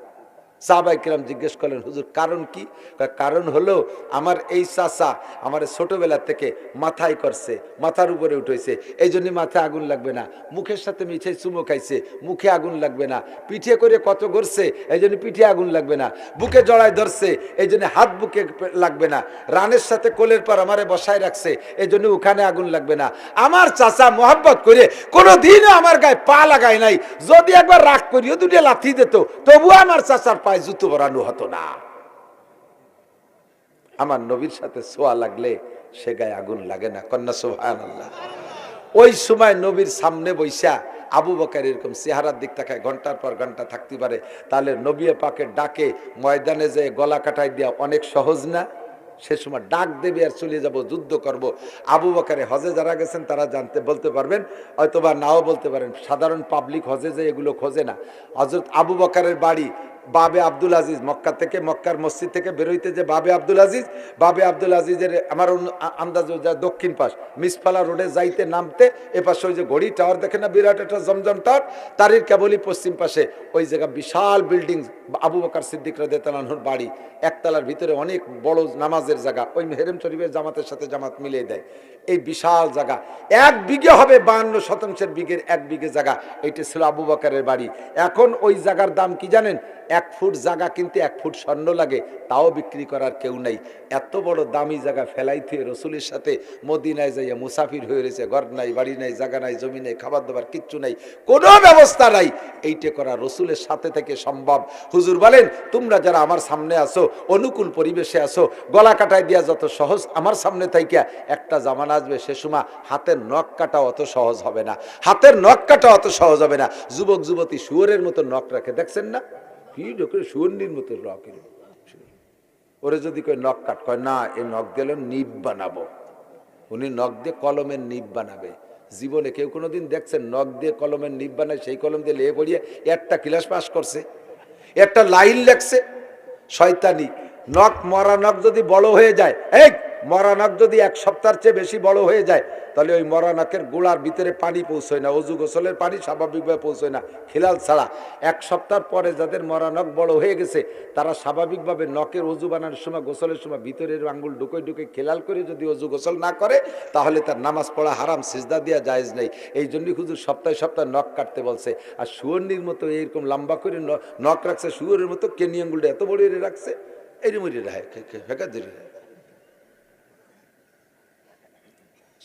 সাহাবায়ে কেরাম জিজ্ঞেস করলেন, হুজুর কারণ কি? কারণ হলো আমার এই চাচা আমার ছোটবেলা থেকে মাথায় করছে, মাথার উপরে উঠেছে, এই জন্য মাথায় আগুন লাগবে না। মুখের সাথে মিঠে চুমো খাইছে, মুখে আগুন লাগবে না। পিঠে করে কত করছে, এই জন্য পিঠে আগুন লাগবে না। বুকে জড়ায় ধরছে, এই জন্য হাত বুকে লাগবে না। রানের সাথে কোলের পর আমারে বসায় রাখছে, এই জন্য ওখানে আগুন লাগবে না। আমার চাচা মোহাব্বত করে কোনোদিনও আমার গায়ে পা লাগায় নাই। যদি একবার রাগ করিও দুটো লাথি দিত, তবুও আমার চাচার পায়ে জুতো বরানো হতো না। আমার নবীর সাথে ছোঁয়া লাগলে সে গায়ে আগুন লাগে না। কন্যা সুবহানাল্লাহ। ওই সময় নবীর সামনে বৈশা আবু বকর এরকম চেহারার দিক তাকায় ঘন্টার পর ঘন্টা থাকতে পারে, তাহলে নবী পাকের ডাকে ময়দানে যে গলা কাটাই দেওয়া অনেক সহজ না? সে সময় ডাক দেবে আর চলে যাব, যুদ্ধ করব। আবু বকরে হজে যারা গেছেন তারা জানতে বলতে পারবেন, হয়তোবা নাও বলতে পারেন। সাধারণ পাবলিক হজে যে এগুলো খোঁজে না। হযরত আবু বকরের বাড়ি বাবে আব্দুল আজিজ, মক্কা থেকে, মক্কার মসজিদ থেকে বেরোইতে যে বাবে আব্দুল আজিজ, বাবে আব্দুল আজিজের আমার আন্দাজ দক্ষিণ পাশ মিসফালা রোডে যাইতে নামতে এপাশে ওই যে ঘড়ি টাওয়ার দেখে না, বিরাট একটা জমজম টাওয়ার, তারই কেবলই পশ্চিম পাশে ওই জায়গা বিশাল বিল্ডিং, আবু বকর সিদ্দিক রাদিয়াল্লাহু আনহুর বাড়ি। একতলার ভিতরে অনেক বড় নামাজের জায়গা, ওই হেরেম শরীফের জামাতের সাথে জামাত মিলিয়ে দেয়। এই বিশাল জায়গা 1 বিঘে হবে, 52 শতাংশের বিঘের 1 বিঘে জায়গা, এইটা ছিল আবু বকরের বাড়ি। এখন ওই জায়গার দাম কি জানেন? 1 ফুট জায়গা কিনতে 1 ফুট স্বর্ণ লাগে, তাও বিক্রি করার কেউ নাই। এত বড় দামি জায়গা ফেলাই থুয়ে রসুলের সাথে মদিনায় যাইয়া মুসাফির হয়ে রয়েছে, ঘর নাই, বাড়ি নাই, জায়গা নাই, জমি নাই, খাবার দাবার কিচ্ছু নাই, কোনো ব্যবস্থা নাই। এইটা করা রসুলের সাথে থেকে সম্ভব। হুজুর বলেন, তোমরা যারা আমার সামনে আসো, অনুকূল পরিবেশে আসো, গলা কাটায় দিয়া যত সহজ আমার সামনে থাইকা, একটা জামানা আসবে সে সময় হাতের নখ কাটা অত সহজ হবে না, হাতের নখ কাটা অত সহজ হবে না। যুবক যুবতী শুয়োরের মতো নখ রাখে, দেখছেন না? কি শুয়োরনির মতো নখ, ওরে যদি কই নখ কাট, কয় না, এই নখ দিলে নিব বানাবো। উনি নখ দিয়ে কলমের নিব বানাবে। জীবনে কেউ কোনোদিন দেখছেন নখ দিয়ে কলমের নিব বানায়? সেই কলম দিয়ে লেয়ে পড়িয়ে একটা ক্লাস পাস করছে, একটা লাইন লেখছে? শয়তানি নখ। মরা নখ যদি বড় হয়ে যায়, এই মরা নখ যদি 1 সপ্তাহের চেয়ে বেশি বড় হয়ে যায়, তাহলে ওই মরা নখের গোড়ার ভিতরে পানি পৌঁছয় না, অজু গোসলের পানি স্বাভাবিকভাবে পৌঁছয় না, খিলাল ছাড়া। 1 সপ্তাহ পরে যাদের মরা নখ বড় হয়ে গেছে, তারা স্বাভাবিকভাবে নখের অজু বানানোর সময়, গোসলের সময় ভিতরের আঙ্গুল ঢুকে ঢুকে খেলাল করে যদি অজু গোসল না করে, তাহলে তার নামাজ পড়া হারাম, সিজদা দেওয়া জায়েজ নেই। এই জন্যই হুজুর সপ্তাহে সপ্তাহে নখ কাটতে বলছে। আর শুয়োরনির মতো এইরকম লম্বা করে নখ রাখছে, শুয়োরের মতো কেনি আঙ্গুলটা এত বড় রাখছে, এইরকম ফেঁকা দিলে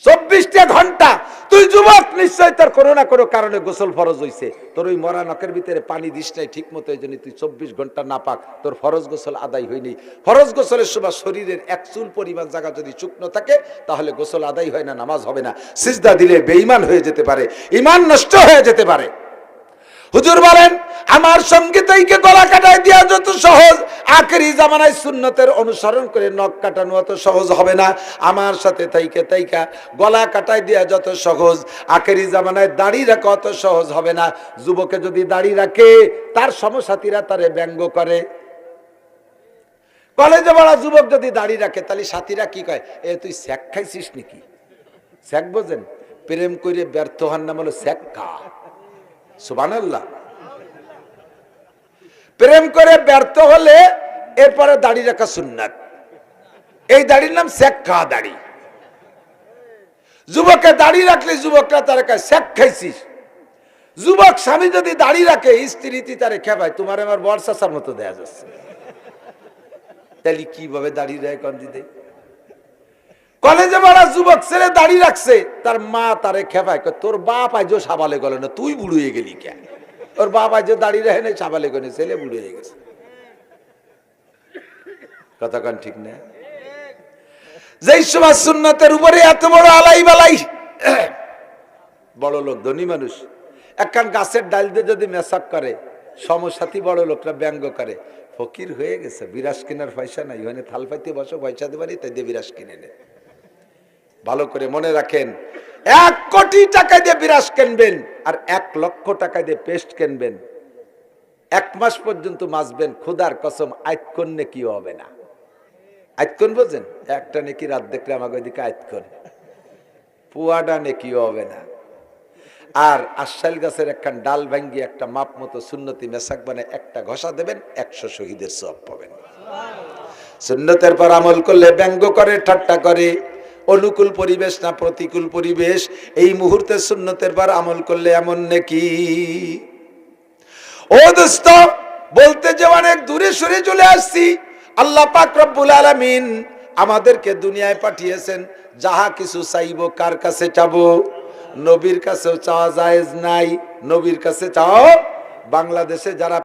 24টা ঘন্টা। তুই যুবক, নিশ্চয় তোর কোনো না কোনো কারণে গোসল ফরজ হইছে, তোর ওই মরা নখের ভিতরে পানি দিস নাই ঠিক মতো, এই জন্য তুই 24 ঘন্টা না পাক, তোর ফরজ গোসল আদায় হয়নি। ফরজ গোসলের সময় শরীরের 1 চুল পরিমাণ জায়গা যদি শুকনো থাকে, তাহলে গোসল আদায় হয় না, নামাজ হবে না। সিজদা দিলে বেঈমান হয়ে যেতে পারে, ঈমান নষ্ট হয়ে যেতে পারে। হুজুর বলেন, আমার সঙ্গে তাইকে গলা কাটায় দেওয়া যত সহজ, আখেরি জামানায় সুন্নতের অনুসরণ করে নখ কাটানো অত সহজ হবে না। আমার সাথে তাইকা গলা কাটায় দেওয়া যত সহজ, আখেরি জামানায় দাড়ি রাখা অত সহজ হবে না। যুবকে যদি দাড়ি রাখে, তার সমসাথীরা তারে ব্যঙ্গ করে। কলেজে পড়া যুবক যদি দাড়ি রাখে, তাহলে সাথীরা কি কয়, এ তুই স্যাক খাইছিস নাকি? স্যাক বোঝেন? প্রেম করে ব্যর্থ হন নাম হলো স্যাক খা। সুবহানাল্লাহ। প্রেম করে ব্যর্থ হলে এরপরে দাড়ি রাখা সুন্নাত। এই দাড়ির নাম স্যাক খাওয়া দাড়ি। যুবকে দাড়ি রাখলে যুবকরা তার কাছে স্যাক খাইছিস। যুবক স্বামী যদি দাড়ি রাখে, স্ত্রী তারে খেপায়, তোমার আমার বড় চাচার মতো দেয়া যাচ্ছে। তাহলে কিভাবে দাড়ি রায় কন দিতে? কলেজে পড়া যুবক ছেলে দাড়ি রাখছে, তার মা তারে খেপায়, তোর বাপ আজ সাবালে গেল না, তুই বুড়ো হয়ে গেলি কেন? ওর বাপ আজ দাড়ি রাখে নাই, সাবালে গেলে, ছেলে বুড়ো হয়ে গেছে। কথা কন ঠিক না? যেই সময় সুন্নতের উপরে এত বড় আলাই বালাই, বড় লোক ধনী মানুষ একখান গাছের ডাল দিয়ে যদি মেসাক করে, সমসাথী বড় লোকরা ব্যঙ্গ করে, ফকির হয়ে গেছে, বিরাস কেনার পয়সা নাই, ওখানে থাল পাইতে বসো, পয়সা দেবানি, তাই দিয়ে বিরাস কিনে নে। ভালো করে মনে রাখেন, 1 কোটি টাকা দিয়ে বিরাস কিনবেন আর 1 লক্ষ টাকা দিয়ে পেস্ট কিনবেন, 1 মাস পর্যন্ত মাজবেন, খোদার কসম আইতকন নেকি হবে না। আইতকন বোঝেন? একটা নেকি রাত দেখলে আমাকে ওইদিকে আইতকন, পুয়াডা নেকি হবে না। আর আশাইল গাছের একখান ডাল ভাঙ্গি একটা মাপ মতো সুন্নতি মেসাক বানায় একটা ঘষা দেবেন, 100 শহীদের সওয়াব পাবেন। সুন্নতের পর আমল করলে ব্যঙ্গ করে, ঠাট্টা করে। অনুকূল পরিবেশ না প্রতিকূল পরিবেশ, এই মুহূর্তে সুন্নতের পর আমল করলে এমন নেকি। ও দোস্ত, বলতে যে অনেক দূরে সরে চলে আসছি। আল্লাহ পাক রব্বুল আলামিন আমাদেরকে দুনিয়ায় পাঠিয়েছেন, যাহা কিছু চাইবো কার কাছে চাবো? নবীর কাছেও চাওয়া জায়েজ নাই। নবীর কাছে চাও। বাংলাদেশে যারা